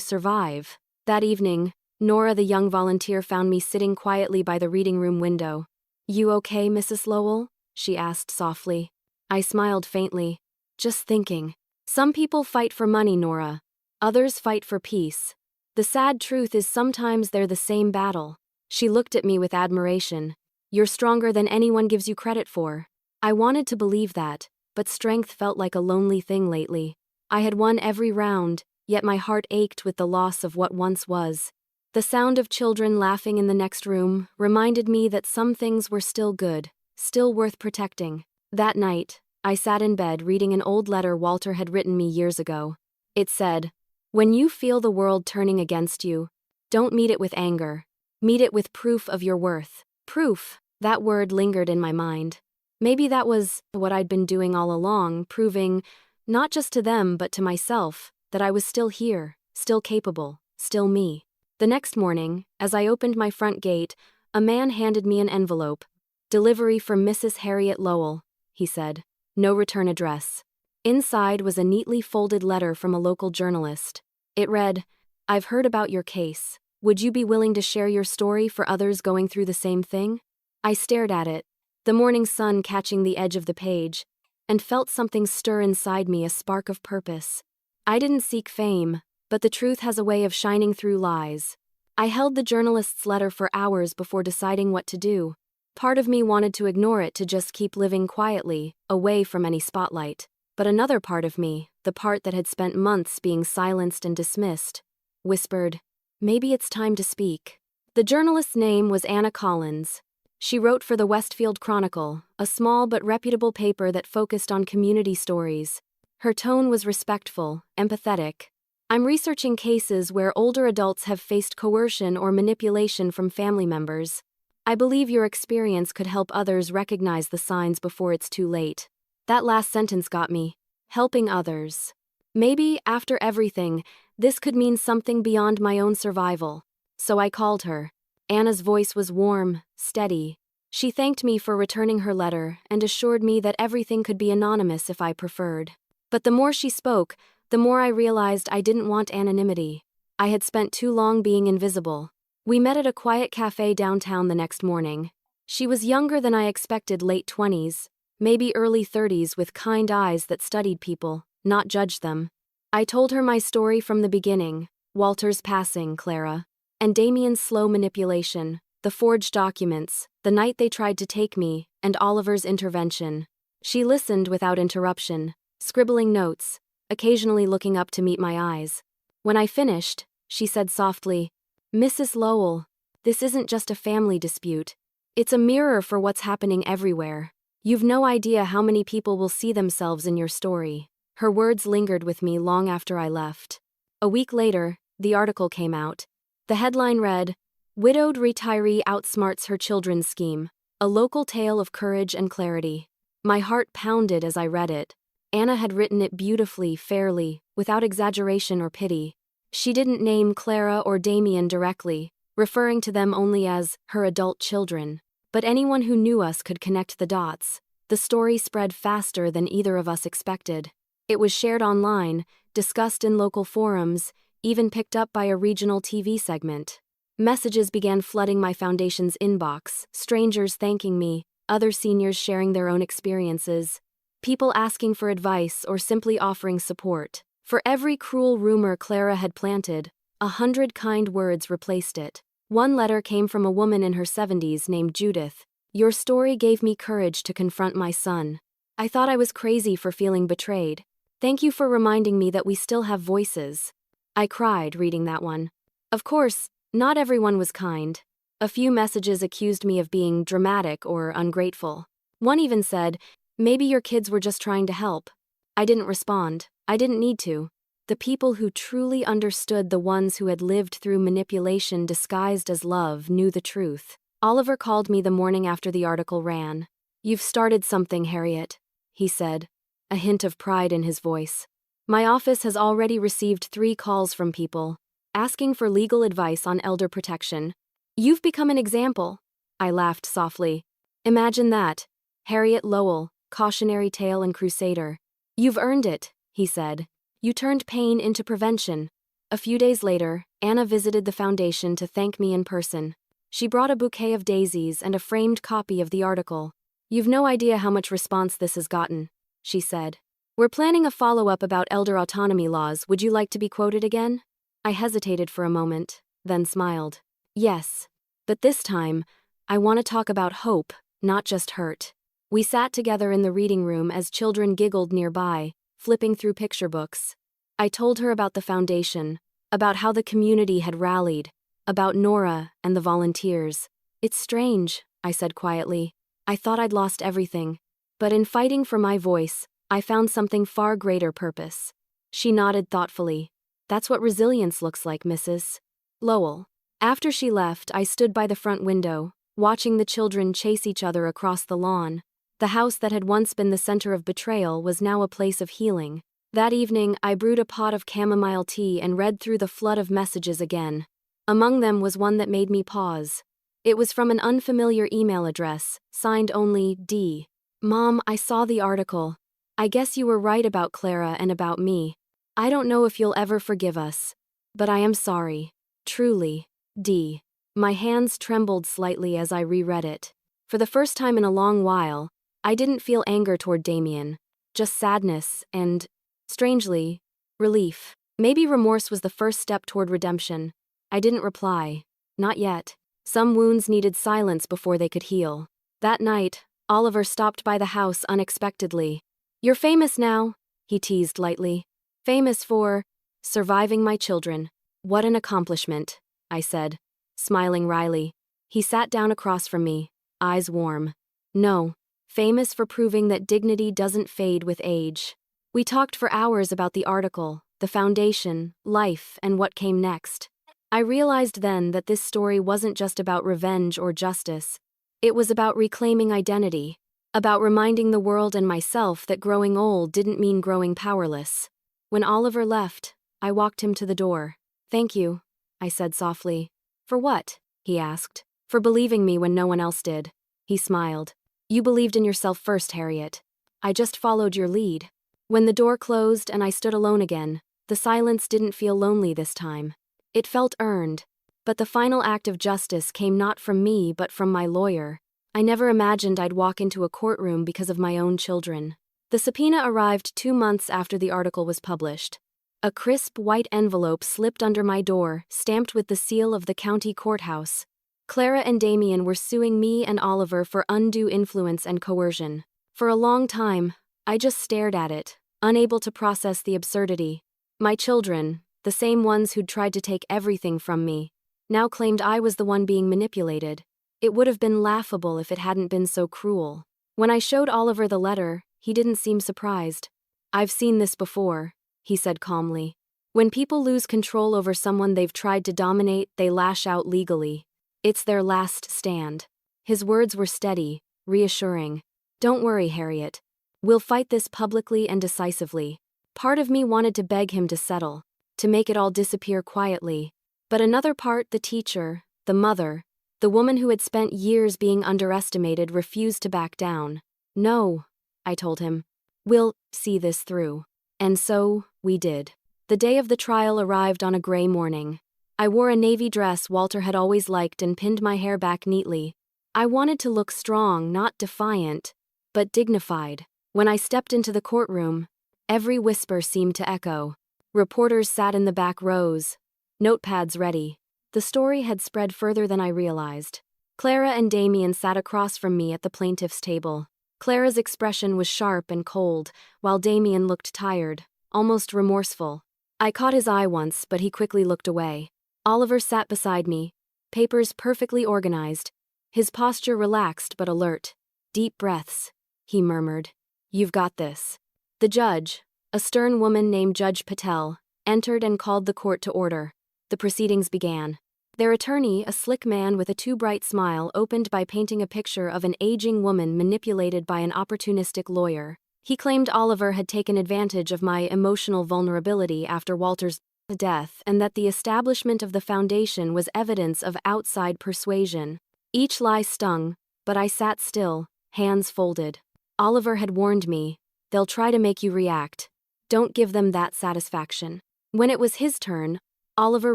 survive. That evening, Nora, the young volunteer, found me sitting quietly by the reading room window. "You okay, Mrs. Lowell?" she asked softly. I smiled faintly. "Just thinking. Some people fight for money, Nora. Others fight for peace. The sad truth is sometimes they're the same battle." She looked at me with admiration. "You're stronger than anyone gives you credit for." I wanted to believe that, but strength felt like a lonely thing lately. I had won every round, yet my heart ached with the loss of what once was. The sound of children laughing in the next room reminded me that some things were still good, still worth protecting. That night, I sat in bed reading an old letter Walter had written me years ago. It said, "When you feel the world turning against you, don't meet it with anger. Meet it with proof of your worth." Proof. That word lingered in my mind. Maybe that was what I'd been doing all along, proving, not just to them but to myself, that I was still here, still capable, still me. The next morning, as I opened my front gate, a man handed me an envelope. "Delivery from Mrs. Harriet Lowell," he said. "No return address." Inside was a neatly folded letter from a local journalist. It read, "I've heard about your case. Would you be willing to share your story for others going through the same thing?" I stared at it, the morning sun catching the edge of the page, and felt something stir inside me, a spark of purpose. I didn't seek fame, but the truth has a way of shining through lies. I held the journalist's letter for hours before deciding what to do. Part of me wanted to ignore it, to just keep living quietly, away from any spotlight. But another part of me, the part that had spent months being silenced and dismissed, whispered, maybe it's time to speak. The journalist's name was Anna Collins. She wrote for the Westfield Chronicle, a small but reputable paper that focused on community stories. Her tone was respectful, empathetic. "I'm researching cases where older adults have faced coercion or manipulation from family members. I believe your experience could help others recognize the signs before it's too late." That last sentence got me. Helping others. Maybe, after everything, this could mean something beyond my own survival. So I called her. Anna's voice was warm, steady. She thanked me for returning her letter and assured me that everything could be anonymous if I preferred. But the more she spoke, the more I realized I didn't want anonymity. I had spent too long being invisible. We met at a quiet cafe downtown the next morning. She was younger than I expected, late 20s, maybe early 30s, with kind eyes that studied people, not judged them. I told her my story from the beginning, Walter's passing, Clara, and Damien's slow manipulation, the forged documents, the night they tried to take me, and Oliver's intervention. She listened without interruption, scribbling notes, occasionally looking up to meet my eyes. When I finished, she said softly, "Mrs. Lowell, this isn't just a family dispute. It's a mirror for what's happening everywhere. You've no idea how many people will see themselves in your story." Her words lingered with me long after I left. A week later, the article came out. The headline read, "Widowed Retiree Outsmarts Her Children's Scheme, a Local Tale of Courage and Clarity." My heart pounded as I read it. Anna had written it beautifully, fairly, without exaggeration or pity. She didn't name Clara or Damien directly, referring to them only as her adult children. But anyone who knew us could connect the dots. The story spread faster than either of us expected. It was shared online, discussed in local forums, even picked up by a regional TV segment. Messages began flooding my foundation's inbox, strangers thanking me, other seniors sharing their own experiences, people asking for advice or simply offering support. For every cruel rumor Clara had planted, 100 kind words replaced it. One letter came from a woman in her 70s named Judith. "Your story gave me courage to confront my son. I thought I was crazy for feeling betrayed. Thank you for reminding me that we still have voices." I cried reading that one. Of course, not everyone was kind. A few messages accused me of being dramatic or ungrateful. One even said, "Maybe your kids were just trying to help." I didn't respond. I didn't need to. The people who truly understood, the ones who had lived through manipulation disguised as love, knew the truth. Oliver called me the morning after the article ran. "You've started something, Harriet," he said, a hint of pride in his voice. "My office has already received 3 calls from people, asking for legal advice on elder protection. You've become an example." I laughed softly. "Imagine that. Harriet Lowell, cautionary tale and crusader. You've earned it," he said. "You turned pain into prevention." A few days later, Anna visited the foundation to thank me in person. She brought a bouquet of daisies and a framed copy of the article. "You've no idea how much response this has gotten," she said. "We're planning a follow-up about elder autonomy laws. Would you like to be quoted again?" I hesitated for a moment, then smiled. "Yes. But this time, I want to talk about hope, not just hurt." We sat together in the reading room as children giggled nearby, flipping through picture books. I told her about the foundation, about how the community had rallied, about Nora and the volunteers. "It's strange," I said quietly. "I thought I'd lost everything. But in fighting for my voice, I found something far greater purpose." She nodded thoughtfully. "That's what resilience looks like, Mrs. Lowell." After she left, I stood by the front window, watching the children chase each other across the lawn. The house that had once been the center of betrayal was now a place of healing. That evening, I brewed a pot of chamomile tea and read through the flood of messages again. Among them was one that made me pause. It was from an unfamiliar email address, signed only D. Mom, I saw the article. I guess you were right about Clara and about me. I don't know if you'll ever forgive us. But I am sorry. Truly. D. My hands trembled slightly as I reread it. For the first time in a long while, I didn't feel anger toward Damien. Just sadness and, strangely, relief. Maybe remorse was the first step toward redemption. I didn't reply. Not yet. Some wounds needed silence before they could heal. That night, Oliver stopped by the house unexpectedly. You're famous now, he teased lightly. Famous for surviving my children. What an accomplishment, I said, smiling wryly. He sat down across from me, eyes warm. No, famous for proving that dignity doesn't fade with age. We talked for hours about the article, the foundation, life, and what came next. I realized then that this story wasn't just about revenge or justice. It was about reclaiming identity, about reminding the world and myself that growing old didn't mean growing powerless. When Oliver left, I walked him to the door. Thank you, I said softly. For what? He asked. For believing me when no one else did. He smiled. You believed in yourself first, Harriet. I just followed your lead. When the door closed and I stood alone again, the silence didn't feel lonely this time. It felt earned. But the final act of justice came not from me but from my lawyer. I never imagined I'd walk into a courtroom because of my own children. The subpoena arrived 2 months after the article was published. A crisp white envelope slipped under my door, stamped with the seal of the county courthouse. Clara and Damien were suing me and Oliver for undue influence and coercion. For a long time, I just stared at it, unable to process the absurdity. My children, the same ones who'd tried to take everything from me, now claimed I was the one being manipulated. It would have been laughable if it hadn't been so cruel. When I showed Oliver the letter, he didn't seem surprised. I've seen this before, he said calmly. When people lose control over someone they've tried to dominate, they lash out legally. It's their last stand. His words were steady, reassuring. Don't worry, Harriet. We'll fight this publicly and decisively. Part of me wanted to beg him to settle, to make it all disappear quietly. But another part, the teacher, the mother, the woman who had spent years being underestimated, refused to back down. No, I told him. We'll see this through. And so, we did. The day of the trial arrived on a gray morning. I wore a navy dress Walter had always liked and pinned my hair back neatly. I wanted to look strong, not defiant, but dignified. When I stepped into the courtroom, every whisper seemed to echo. Reporters sat in the back rows, notepads ready. The story had spread further than I realized. Clara and Damien sat across from me at the plaintiff's table. Clara's expression was sharp and cold, while Damien looked tired, almost remorseful. I caught his eye once, but he quickly looked away. Oliver sat beside me, papers perfectly organized, his posture relaxed but alert. Deep breaths, he murmured. You've got this. The judge, a stern woman named Judge Patel, entered and called the court to order. The proceedings began. Their attorney, a slick man with a too bright smile, opened by painting a picture of an aging woman manipulated by an opportunistic lawyer. He claimed Oliver had taken advantage of my emotional vulnerability after Walter's death and that the establishment of the foundation was evidence of outside persuasion. Each lie stung, but I sat still, hands folded. Oliver had warned me, they'll try to make you react. Don't give them that satisfaction. When it was his turn, Oliver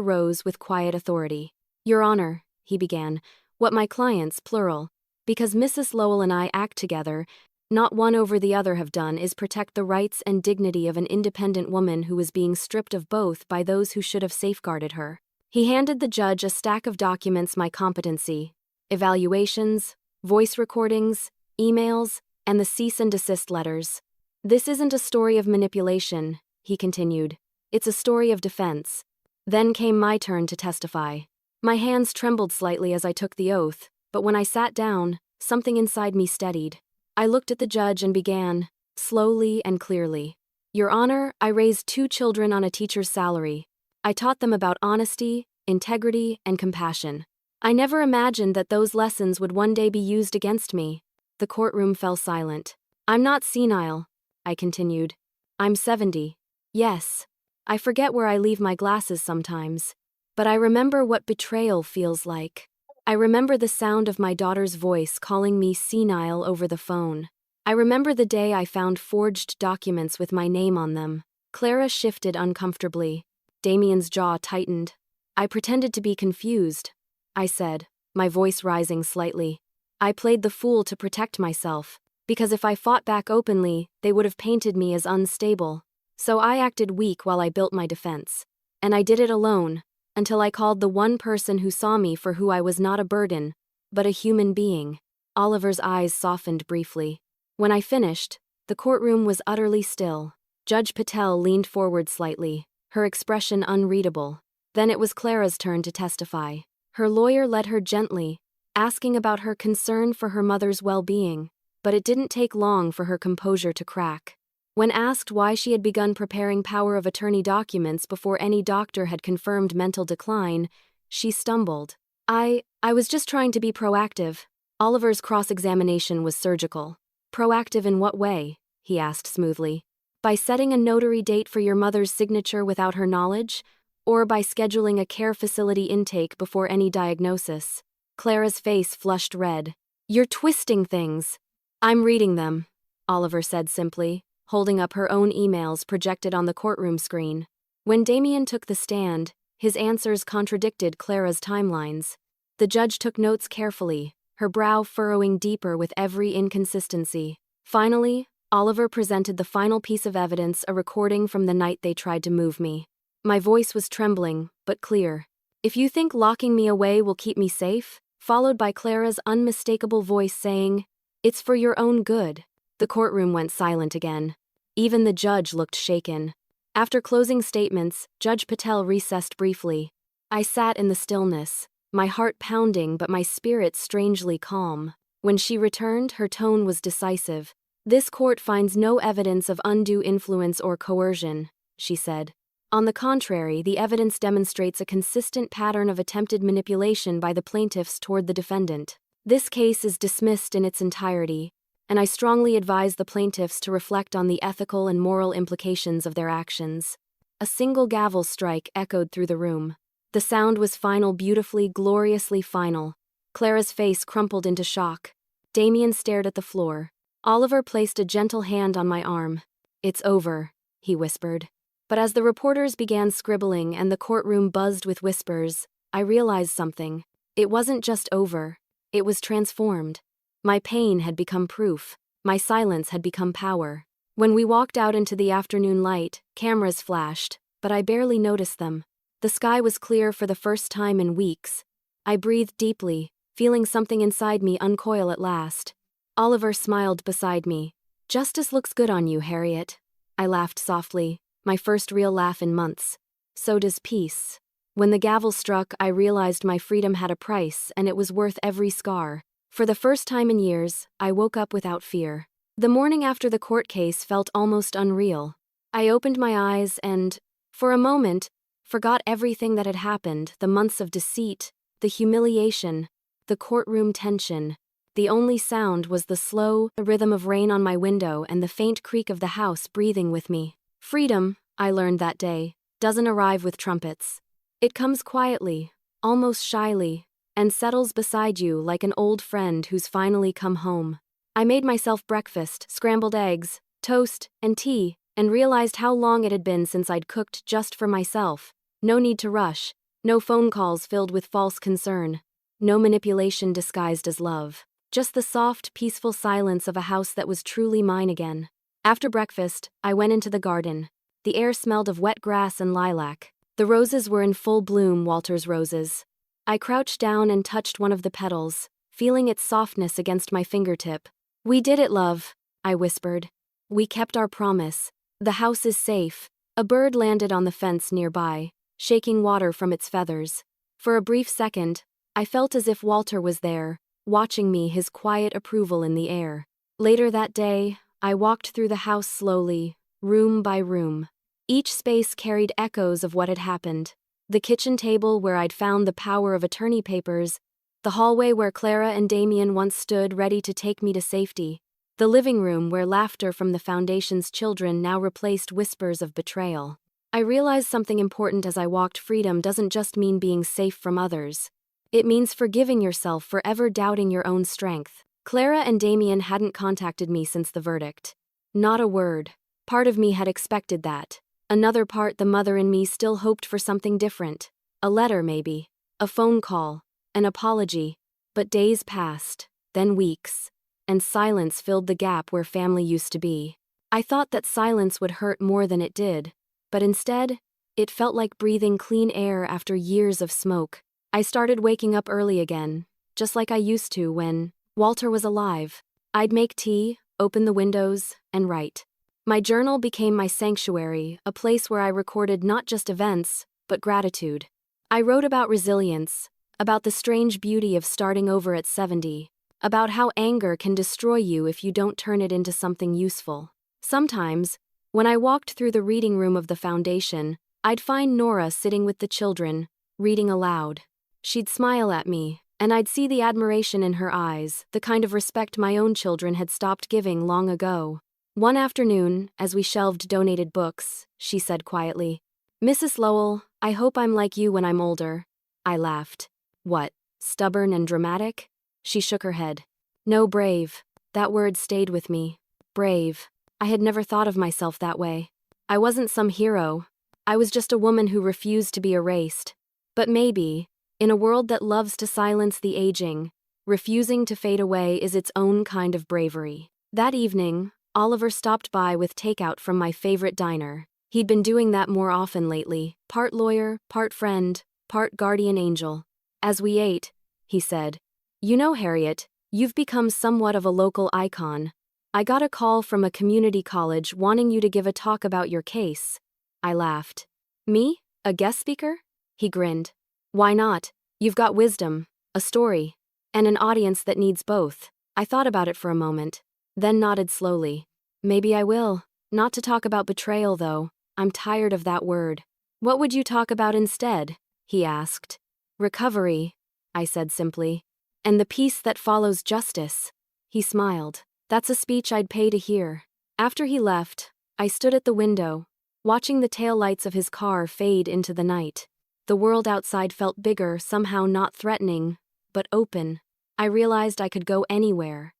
rose with quiet authority. Your Honor, he began, what my clients, plural, because Mrs. Lowell and I act together, not one over the other have done, is protect the rights and dignity of an independent woman who is being stripped of both by those who should have safeguarded her. He handed the judge a stack of documents: my competency, evaluations, voice recordings, emails, and the cease and desist letters. This isn't a story of manipulation, he continued. It's a story of defense. Then came my turn to testify. My hands trembled slightly as I took the oath, but when I sat down, something inside me steadied. I looked at the judge and began, slowly and clearly. Your Honor, I raised 2 children on a teacher's salary. I taught them about honesty, integrity, and compassion. I never imagined that those lessons would one day be used against me. The courtroom fell silent. I'm not senile, I continued. I'm 70. Yes. I forget where I leave my glasses sometimes. But I remember what betrayal feels like. I remember the sound of my daughter's voice calling me senile over the phone. I remember the day I found forged documents with my name on them. Clara shifted uncomfortably. Damien's jaw tightened. I pretended to be confused, I said, my voice rising slightly. I played the fool to protect myself, because if I fought back openly, they would have painted me as unstable. So I acted weak while I built my defense. And I did it alone, until I called the one person who saw me for who I was not a burden, but a human being. Oliver's eyes softened briefly. When I finished, the courtroom was utterly still. Judge Patel leaned forward slightly, her expression unreadable. Then it was Clara's turn to testify. Her lawyer led her gently, asking about her concern for her mother's well-being, but it didn't take long for her composure to crack. When asked why she had begun preparing power of attorney documents before any doctor had confirmed mental decline, she stumbled. I was just trying to be proactive. Oliver's cross-examination was surgical. Proactive in what way? He asked smoothly. By setting a notary date for your mother's signature without her knowledge? Or by scheduling a care facility intake before any diagnosis? Clara's face flushed red. You're twisting things. I'm reading them, Oliver said simply, holding up her own emails projected on the courtroom screen. When Damien took the stand, his answers contradicted Clara's timelines. The judge took notes carefully, her brow furrowing deeper with every inconsistency. Finally, Oliver presented the final piece of evidence, a recording from the night they tried to move me. My voice was trembling, but clear. If you think locking me away will keep me safe, followed by Clara's unmistakable voice saying, it's for your own good. The courtroom went silent again. Even the judge looked shaken. After closing statements, Judge Patel recessed briefly. I sat in the stillness, my heart pounding but my spirit strangely calm. When she returned, her tone was decisive. This court finds no evidence of undue influence or coercion, she said. On the contrary, the evidence demonstrates a consistent pattern of attempted manipulation by the plaintiffs toward the defendant. This case is dismissed in its entirety, and I strongly advise the plaintiffs to reflect on the ethical and moral implications of their actions. A single gavel strike echoed through the room. The sound was final, beautifully, gloriously final. Clara's face crumpled into shock. Damien stared at the floor. Oliver placed a gentle hand on my arm. It's over, he whispered. But as the reporters began scribbling and the courtroom buzzed with whispers, I realized something. It wasn't just over. It was transformed. My pain had become proof. My silence had become power. When we walked out into the afternoon light, cameras flashed, but I barely noticed them. The sky was clear for the first time in weeks. I breathed deeply, feeling something inside me uncoil at last. Oliver smiled beside me. Justice looks good on you, Harriet. I laughed softly, my first real laugh in months. So does peace. When the gavel struck, I realized my freedom had a price, and it was worth every scar. For the first time in years, I woke up without fear. The morning after the court case felt almost unreal. I opened my eyes and, for a moment, forgot everything that had happened, the months of deceit, the humiliation, the courtroom tension. The only sound was the slow rhythm of rain on my window and the faint creak of the house breathing with me. Freedom, I learned that day, doesn't arrive with trumpets. It comes quietly, almost shyly, and settles beside you like an old friend who's finally come home. I made myself breakfast, scrambled eggs, toast, and tea, and realized how long it had been since I'd cooked just for myself. No need to rush, no phone calls filled with false concern, no manipulation disguised as love. Just the soft, peaceful silence of a house that was truly mine again. After breakfast, I went into the garden. The air smelled of wet grass and lilac. The roses were in full bloom, Walter's roses. I crouched down and touched one of the petals, feeling its softness against my fingertip. We did it, love, I whispered. We kept our promise. The house is safe. A bird landed on the fence nearby, shaking water from its feathers. For a brief second, I felt as if Walter was there, watching me, his quiet approval in the air. Later that day, I walked through the house slowly, room by room. Each space carried echoes of what had happened. The kitchen table where I'd found the power of attorney papers, the hallway where Clara and Damien once stood ready to take me to safety, the living room where laughter from the Foundation's children now replaced whispers of betrayal. I realized something important as I walked. Freedom doesn't just mean being safe from others. It means forgiving yourself for ever doubting your own strength. Clara and Damien hadn't contacted me since the verdict. Not a word. Part of me had expected that. Another part, the mother in me, still hoped for something different. A letter, maybe. A phone call. An apology. But days passed, then weeks, and silence filled the gap where family used to be. I thought that silence would hurt more than it did, but instead, it felt like breathing clean air after years of smoke. I started waking up early again, just like I used to when Walter was alive. I'd make tea, open the windows, and write. My journal became my sanctuary, a place where I recorded not just events, but gratitude. I wrote about resilience, about the strange beauty of starting over at 70, about how anger can destroy you if you don't turn it into something useful. Sometimes, when I walked through the reading room of the Foundation, I'd find Nora sitting with the children, reading aloud. She'd smile at me, and I'd see the admiration in her eyes, the kind of respect my own children had stopped giving long ago. One afternoon, as we shelved donated books, she said quietly, "Mrs. Lowell, I hope I'm like you when I'm older." I laughed. "What, stubborn and dramatic?" She shook her head. "No, brave." That word stayed with me. Brave. I had never thought of myself that way. I wasn't some hero. I was just a woman who refused to be erased. But maybe, in a world that loves to silence the aging, refusing to fade away is its own kind of bravery. That evening, Oliver stopped by with takeout from my favorite diner. He'd been doing that more often lately, part lawyer, part friend, part guardian angel. As we ate, he said, "You know, Harriet, you've become somewhat of a local icon. I got a call from a community college wanting you to give a talk about your case." I laughed. "Me? A guest speaker?" He grinned. "Why not? You've got wisdom, a story, and an audience that needs both." I thought about it for a moment, then nodded slowly. "Maybe I will. Not to talk about betrayal, though. I'm tired of that word." "What would you talk about instead?" he asked. "Recovery," I said simply. "And the peace that follows justice." He smiled. That's a speech I'd pay to hear. After he left, I stood at the window, watching the taillights of his car fade into the night. The world outside felt bigger, somehow not threatening, but open. I realized I could go anywhere,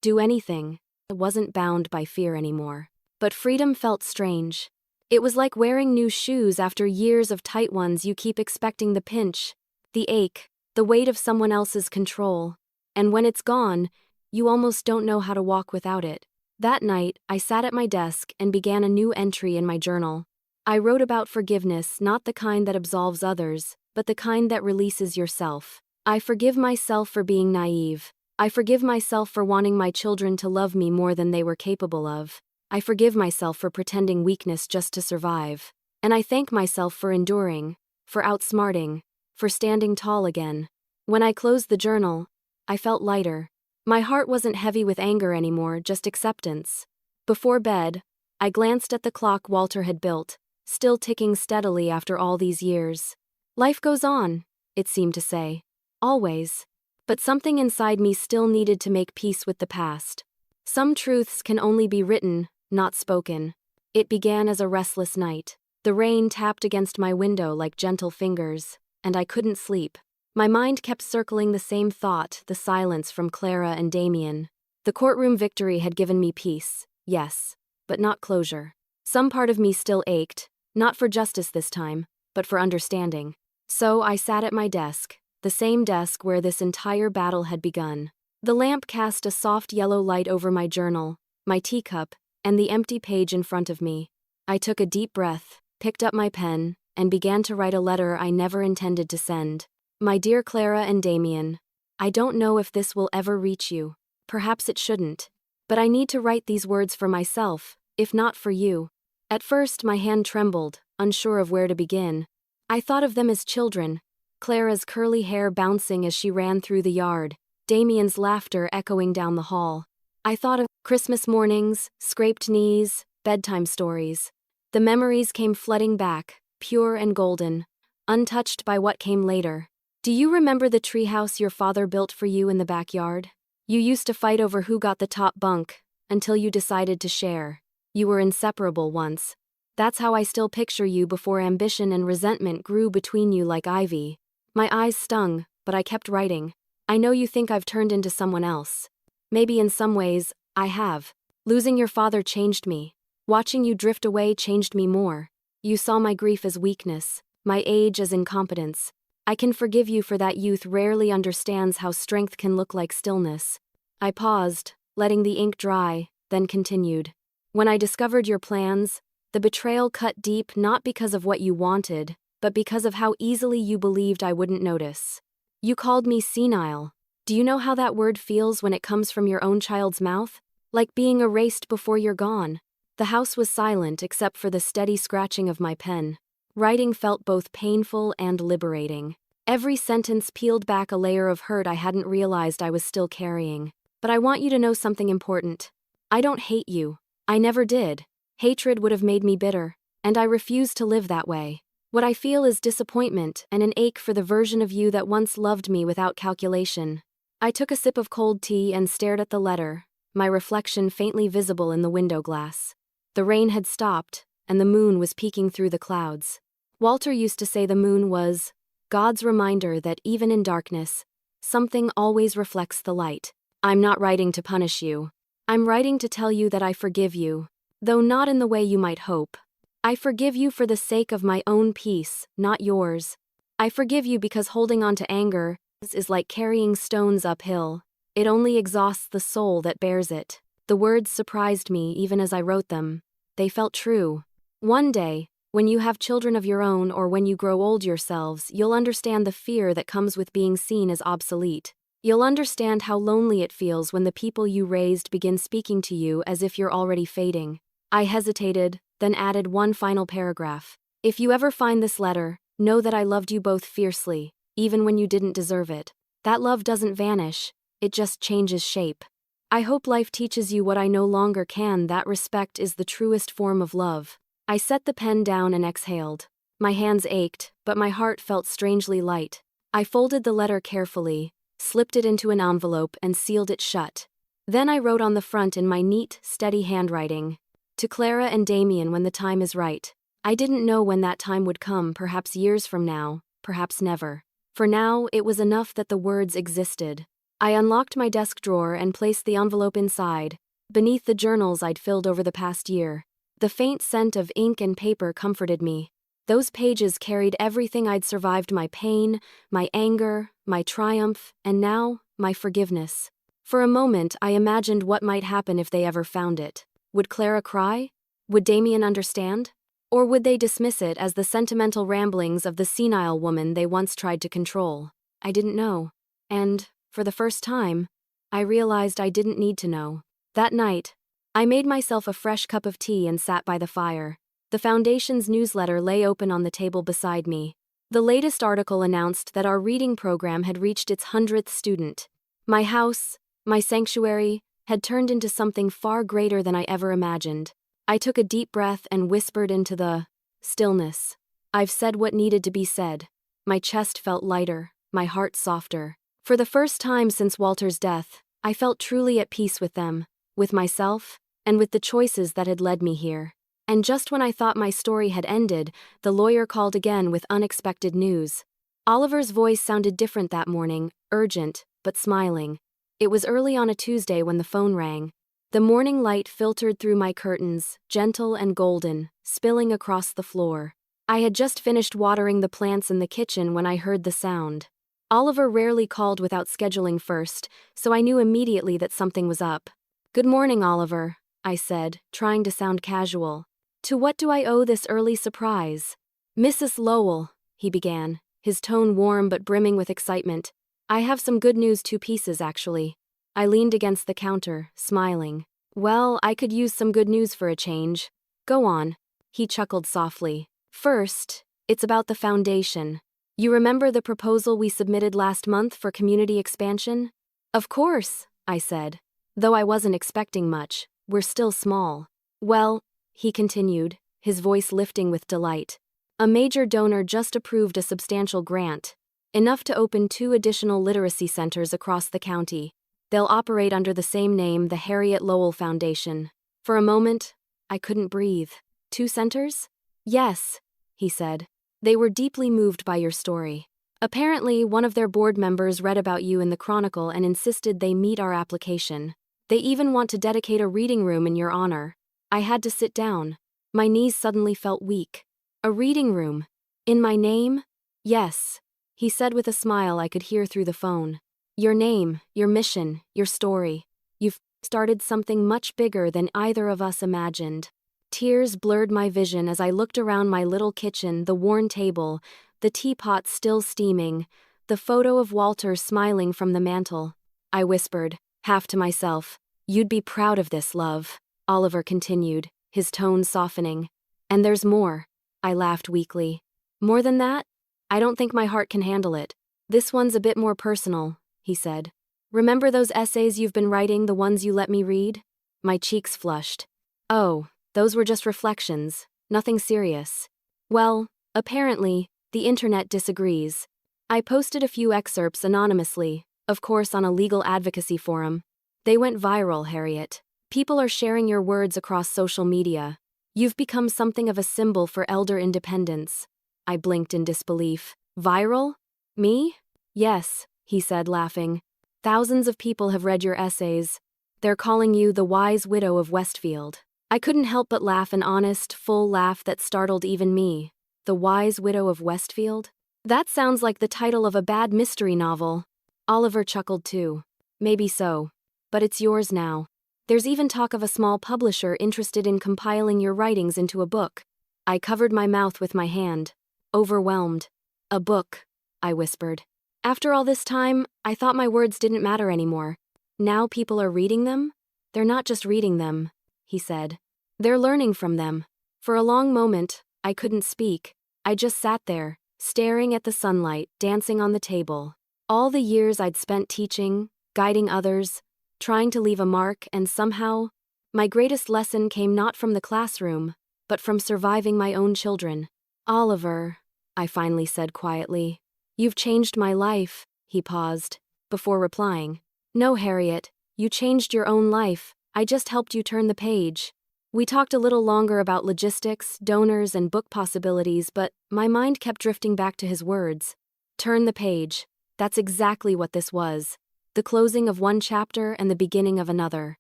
do anything. I wasn't bound by fear anymore. But freedom felt strange. It was like wearing new shoes after years of tight ones. You keep expecting the pinch, the ache, the weight of someone else's control. And when it's gone, you almost don't know how to walk without it. That night, I sat at my desk and began a new entry in my journal. I wrote about forgiveness, not the kind that absolves others, but the kind that releases yourself. I forgive myself for being naive. I forgive myself for wanting my children to love me more than they were capable of. I forgive myself for pretending weakness just to survive. And I thank myself for enduring, for outsmarting, for standing tall again. When I closed the journal, I felt lighter. My heart wasn't heavy with anger anymore, just acceptance. Before bed, I glanced at the clock Walter had built, still ticking steadily after all these years. Life goes on, it seemed to say. Always. But something inside me still needed to make peace with the past. Some truths can only be written, not spoken. It began as a restless night. The rain tapped against my window like gentle fingers, and I couldn't sleep. My mind kept circling the same thought, the silence from Clara and Damien. The courtroom victory had given me peace, yes, but not closure. Some part of me still ached, not for justice this time, but for understanding. So I sat at my desk, the same desk where this entire battle had begun. The lamp cast a soft yellow light over my journal, my teacup, and the empty page in front of me. I took a deep breath, picked up my pen, and began to write a letter I never intended to send. My dear Clara and Damien, I don't know if this will ever reach you. Perhaps it shouldn't. But I need to write these words for myself, if not for you. At first, my hand trembled, unsure of where to begin. I thought of them as children, Clara's curly hair bouncing as she ran through the yard, Damien's laughter echoing down the hall. I thought of Christmas mornings, scraped knees, bedtime stories. The memories came flooding back, pure and golden. untouched by what came later. Do you remember the treehouse your father built for you in the backyard? You used to fight over who got the top bunk, until you decided to share. You were inseparable once. That's how I still picture you before ambition and resentment grew between you like ivy. My eyes stung, but I kept writing. I know you think I've turned into someone else. Maybe in some ways, I have. Losing your father changed me. Watching you drift away changed me more. You saw my grief as weakness, my age as incompetence. I can forgive you for that. Youth rarely understands how strength can look like stillness. I paused, letting the ink dry, then continued. When I discovered your plans, the betrayal cut deep not because of what you wanted, but because of how easily you believed I wouldn't notice. You called me senile. Do you know how that word feels when it comes from your own child's mouth? Like being erased before you're gone. The house was silent except for the steady scratching of my pen. Writing felt both painful and liberating. Every sentence peeled back a layer of hurt I hadn't realized I was still carrying. But I want you to know something important. I don't hate you. I never did. Hatred would have made me bitter, and I refuse to live that way. What I feel is disappointment and an ache for the version of you that once loved me without calculation. I took a sip of cold tea and stared at the letter, my reflection faintly visible in the window glass. The rain had stopped, and the moon was peeking through the clouds. Walter used to say the moon was God's reminder that even in darkness, something always reflects the light. I'm not writing to punish you. I'm writing to tell you that I forgive you, though not in the way you might hope. I forgive you for the sake of my own peace, not yours. I forgive you because holding on to anger is like carrying stones uphill. It only exhausts the soul that bears it. The words surprised me even as I wrote them. They felt true. One day, when you have children of your own or when you grow old yourselves, you'll understand the fear that comes with being seen as obsolete. You'll understand how lonely it feels when the people you raised begin speaking to you as if you're already fading. I hesitated, then added one final paragraph. If you ever find this letter, know that I loved you both fiercely, even when you didn't deserve it. That love doesn't vanish, it just changes shape. I hope life teaches you what I no longer can. That respect is the truest form of love. I set the pen down and exhaled. My hands ached, but my heart felt strangely light. I folded the letter carefully, slipped it into an envelope and sealed it shut. Then I wrote on the front in my neat, steady handwriting, "To Clara and Damien when the time is right." I didn't know when that time would come, perhaps years from now, perhaps never. For now, it was enough that the words existed. I unlocked my desk drawer and placed the envelope inside, beneath the journals I'd filled over the past year. The faint scent of ink and paper comforted me. Those pages carried everything I'd survived: my pain, my anger, my triumph, and now, my forgiveness. For a moment, I imagined what might happen if they ever found it. Would Clara cry? Would Damien understand? Or would they dismiss it as the sentimental ramblings of the senile woman they once tried to control? I didn't know. And, for the first time, I realized I didn't need to know. That night, I made myself a fresh cup of tea and sat by the fire. The Foundation's newsletter lay open on the table beside me. The latest article announced that our reading program had reached its 100th student. My house, my sanctuary, had turned into something far greater than I ever imagined. I took a deep breath and whispered into the stillness. I've said what needed to be said. My chest felt lighter, my heart softer. For the first time since Walter's death, I felt truly at peace with them, with myself, and with the choices that had led me here. And just when I thought my story had ended, the lawyer called again with unexpected news. Oliver's voice sounded different that morning, urgent, but smiling. It was early on a Tuesday when the phone rang. The morning light filtered through my curtains, gentle and golden, spilling across the floor. I had just finished watering the plants in the kitchen when I heard the sound. Oliver rarely called without scheduling first, so I knew immediately that something was up. "Good morning, Oliver," I said, trying to sound casual. "To what do I owe this early surprise?" "Mrs. Lowell," he began, his tone warm but brimming with excitement. "I have some good news, 2 pieces actually." I leaned against the counter, smiling. "Well, I could use some good news for a change." "Go on." He chuckled softly. "First, it's about the foundation. You remember the proposal we submitted last month for community expansion?" "Of course," I said. Though I wasn't expecting much, we're still small. "Well," he continued, his voice lifting with delight, A major donor just approved a substantial grant, enough to open 2 additional literacy centers across the county. They'll operate under the same name, the Harriet Lowell Foundation. For a moment, I couldn't breathe. 2 centers? Yes, he said. They were deeply moved by your story. Apparently, one of their board members read about you in the Chronicle and insisted they meet our application. They even want to dedicate a reading room in your honor. I had to sit down. My knees suddenly felt weak. A reading room? In my name? Yes, he said with a smile I could hear through the phone. Your name, your mission, your story. You've started something much bigger than either of us imagined. Tears blurred my vision as I looked around my little kitchen, the worn table, the teapot still steaming, the photo of Walter smiling from the mantel. I whispered, half to myself, "You'd be proud of this, love," Oliver continued, his tone softening. "And there's more," I laughed weakly. "More than that? I don't think my heart can handle it. This one's a bit more personal," he said. "Remember those essays you've been writing, the ones you let me read?" My cheeks flushed. "Oh, those were just reflections, nothing serious." "Well, apparently, the internet disagrees. I posted a few excerpts anonymously, of course on a legal advocacy forum. They went viral, Harriet. People are sharing your words across social media. You've become something of a symbol for elder independence." I blinked in disbelief. "Viral? Me?" "Yes," he said, laughing. "Thousands of people have read your essays. They're calling you the wise widow of Westfield." I couldn't help but laugh, an honest, full laugh that startled even me. The Wise Widow of Westfield? That sounds like the title of a bad mystery novel. Oliver chuckled too. "Maybe so. But it's yours now. There's even talk of a small publisher interested in compiling your writings into a book." I covered my mouth with my hand, overwhelmed. "A book," I whispered. After all this time, I thought my words didn't matter anymore. "Now people are reading them?" "They're not just reading them," he said. "They're learning from them." For a long moment, I couldn't speak. I just sat there, staring at the sunlight dancing on the table. All the years I'd spent teaching, guiding others, trying to leave a mark, and somehow, my greatest lesson came not from the classroom, but from surviving my own children. "Oliver," I finally said quietly, "you've changed my life." He paused, before replying. "No, Harriet, you changed your own life. I just helped you turn the page." We talked a little longer about logistics, donors, and book possibilities, but my mind kept drifting back to his words. Turn the page. That's exactly what this was. The closing of one chapter and the beginning of another.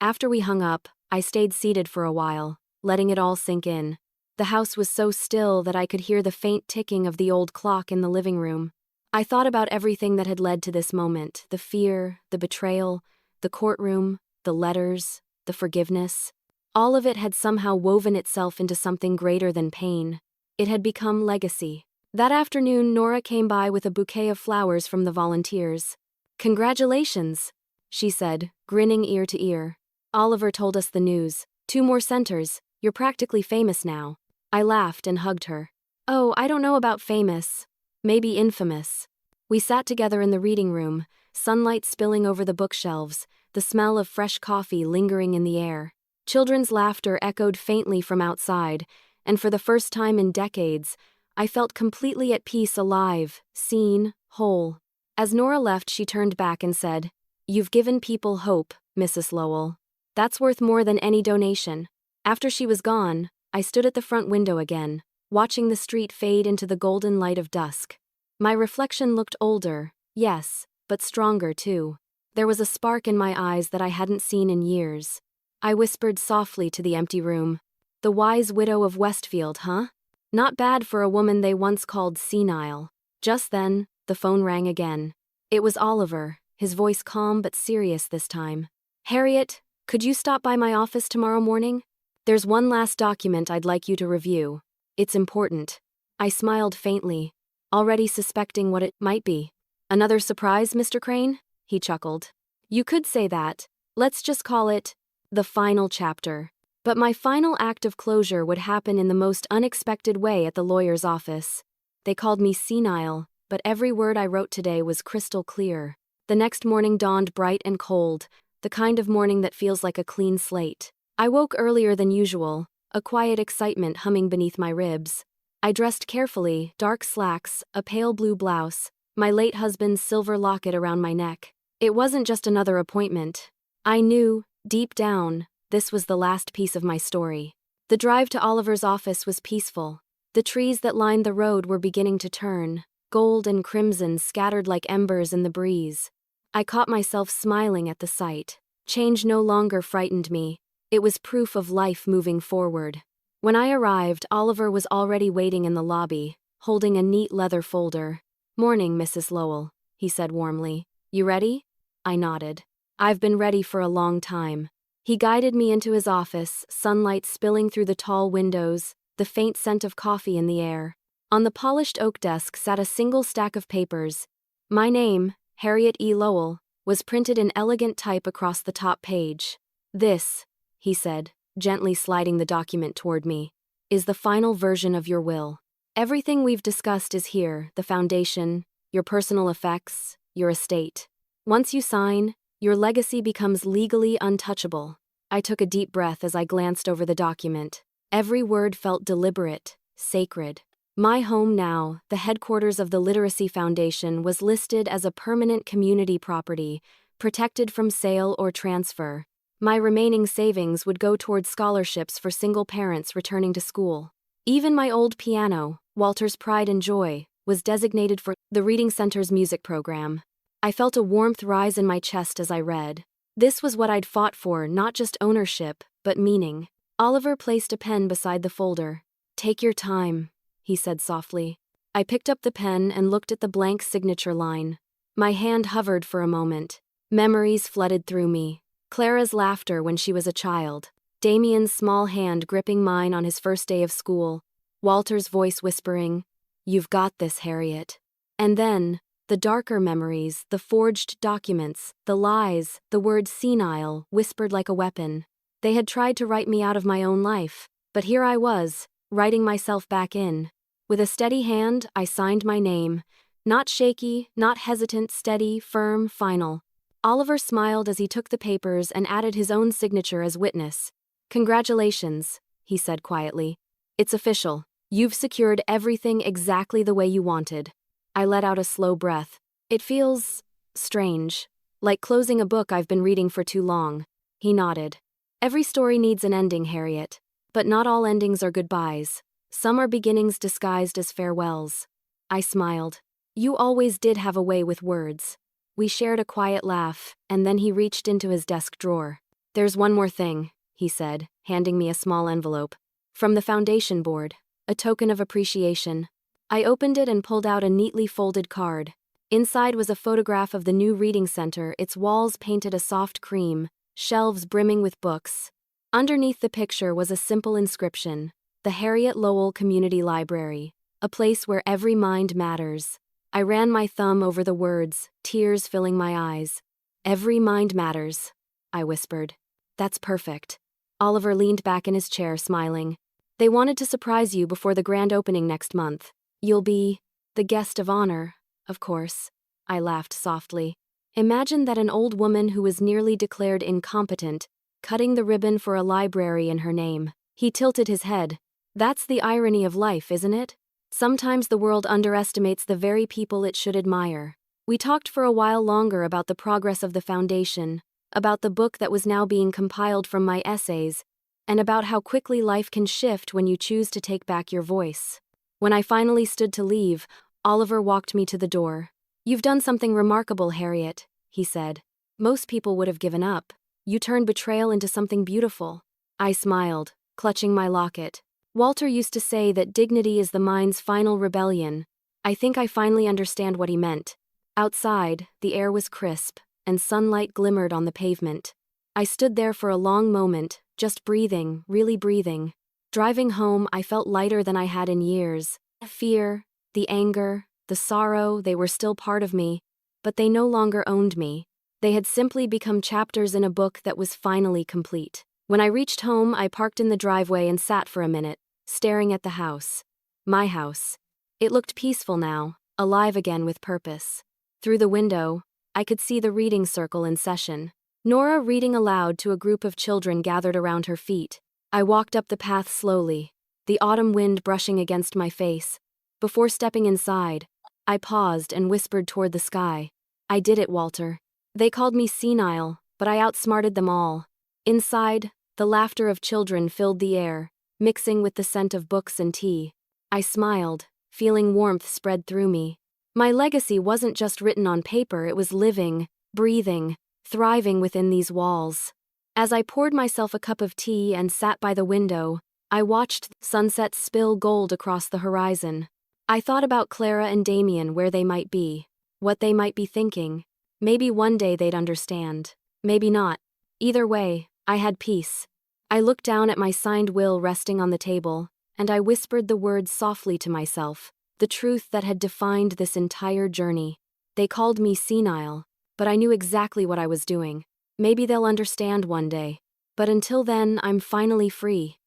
After we hung up, I stayed seated for a while, letting it all sink in. The house was so still that I could hear the faint ticking of the old clock in the living room. I thought about everything that had led to this moment, the fear, the betrayal, the courtroom, the letters, the forgiveness. All of it had somehow woven itself into something greater than pain. It had become legacy. That afternoon, Nora came by with a bouquet of flowers from the volunteers. "Congratulations," she said, grinning ear to ear. "Oliver told us the news. 2 more centers. You're practically famous now." I laughed and hugged her. "Oh, I don't know about famous. Maybe infamous." We sat together in the reading room, sunlight spilling over the bookshelves, the smell of fresh coffee lingering in the air. Children's laughter echoed faintly from outside, and for the first time in decades, I felt completely at peace, alive, seen, whole. As Nora left, she turned back and said, "You've given people hope, Mrs. Lowell. That's worth more than any donation." After she was gone, I stood at the front window again, watching the street fade into the golden light of dusk. My reflection looked older, yes, but stronger too. There was a spark in my eyes that I hadn't seen in years. I whispered softly to the empty room, "The Wise Widow of Westfield, huh? Not bad for a woman they once called senile." Just then, the phone rang again. It was Oliver, his voice calm but serious this time. "Harriet, could you stop by my office tomorrow morning? There's one last document I'd like you to review. It's important." I smiled faintly, already suspecting what it might be. "Another surprise, Mr. Crane?" He chuckled. "You could say that. Let's just call it the final chapter." But my final act of closure would happen in the most unexpected way at the lawyer's office. They called me senile, but every word I wrote today was crystal clear. The next morning dawned bright and cold, the kind of morning that feels like a clean slate. I woke earlier than usual, a quiet excitement humming beneath my ribs. I dressed carefully, dark slacks, a pale blue blouse, my late husband's silver locket around my neck. It wasn't just another appointment. I knew, deep down, this was the last piece of my story. The drive to Oliver's office was peaceful. The trees that lined the road were beginning to turn, gold and crimson scattered like embers in the breeze. I caught myself smiling at the sight. Change no longer frightened me. It was proof of life moving forward. When I arrived, Oliver was already waiting in the lobby, holding a neat leather folder. "Morning, Mrs. Lowell," he said warmly. "You ready?" I nodded. "I've been ready for a long time." He guided me into his office, sunlight spilling through the tall windows, the faint scent of coffee in the air. On the polished oak desk sat a single stack of papers. My name, Harriet E. Lowell, was printed in elegant type across the top page. "This," he said, gently sliding the document toward me, "is the final version of your will. Everything we've discussed is here, the foundation, your personal effects, your estate. Once you sign, your legacy becomes legally untouchable." I took a deep breath as I glanced over the document. Every word felt deliberate, sacred. My home now, the headquarters of the Literacy Foundation, was listed as a permanent community property, protected from sale or transfer. My remaining savings would go toward scholarships for single parents returning to school. Even my old piano, Walter's pride and joy, was designated for the Reading Center's music program. I felt a warmth rise in my chest as I read. This was what I'd fought for, not just ownership, but meaning. Oliver placed a pen beside the folder. "Take your time," he said softly. I picked up the pen and looked at the blank signature line. My hand hovered for a moment. Memories flooded through me. Clara's laughter when she was a child. Damien's small hand gripping mine on his first day of school. Walter's voice whispering, "You've got this, Harriet." And then, the darker memories, the forged documents, the lies, the word senile, whispered like a weapon. They had tried to write me out of my own life, but here I was, writing myself back in. With a steady hand, I signed my name. Not shaky, not hesitant, steady, firm, final. Oliver smiled as he took the papers and added his own signature as witness. "Congratulations," he said quietly. "It's official. You've secured everything exactly the way you wanted." I let out a slow breath. It feels strange, like closing a book I've been reading for too long. He nodded. "Every story needs an ending, Harriet. But not all endings are goodbyes. Some are beginnings disguised as farewells." I smiled. "You always did have a way with words." We shared a quiet laugh, and then he reached into his desk drawer. "There's one more thing," he said, handing me a small envelope. "From the foundation board. A token of appreciation." I opened it and pulled out a neatly folded card. Inside was a photograph of the new reading center, its walls painted a soft cream, shelves brimming with books. Underneath the picture was a simple inscription, "The Harriet Lowell Community Library, a place where every mind matters." I ran my thumb over the words, tears filling my eyes. "Every mind matters," I whispered. "That's perfect." Oliver leaned back in his chair, smiling. "They wanted to surprise you before the grand opening next month. You'll be the guest of honor, of course." I laughed softly. Imagine that an old woman who was nearly declared incompetent, cutting the ribbon for a library in her name. He tilted his head. "That's the irony of life, isn't it? Sometimes the world underestimates the very people it should admire." We talked for a while longer about the progress of the foundation, about the book that was now being compiled from my essays, and about how quickly life can shift when you choose to take back your voice. When I finally stood to leave, Oliver walked me to the door. "You've done something remarkable, Harriet," he said. "Most people would have given up. You turned betrayal into something beautiful." I smiled, clutching my locket. Walter used to say that dignity is the mind's final rebellion. I think I finally understand what he meant. Outside, the air was crisp, and sunlight glimmered on the pavement. I stood there for a long moment, just breathing, really breathing. Driving home, I felt lighter than I had in years. Fear, the anger, the sorrow, they were still part of me, but they no longer owned me. They had simply become chapters in a book that was finally complete. When I reached home, I parked in the driveway and sat for a minute, staring at the house. My house. It looked peaceful now, alive again with purpose. Through the window, I could see the reading circle in session. Nora reading aloud to a group of children gathered around her feet. I walked up the path slowly. the autumn wind brushing against my face. Before stepping inside, I paused and whispered toward the sky. I did it, Walter. They called me senile, but I outsmarted them all. Inside, the laughter of children filled the air, mixing with the scent of books and tea. I smiled, feeling warmth spread through me. My legacy wasn't just written on paper, it was living, breathing, thriving within these walls. As I poured myself a cup of tea and sat by the window, I watched sunsets spill gold across the horizon. I thought about Clara and Damien, where they might be, what they might be thinking. Maybe one day they'd understand. Maybe not. Either way, I had peace. I looked down at my signed will resting on the table, and I whispered the words softly to myself, the truth that had defined this entire journey. They called me senile, but I knew exactly what I was doing. Maybe they'll understand one day. But until then, I'm finally free.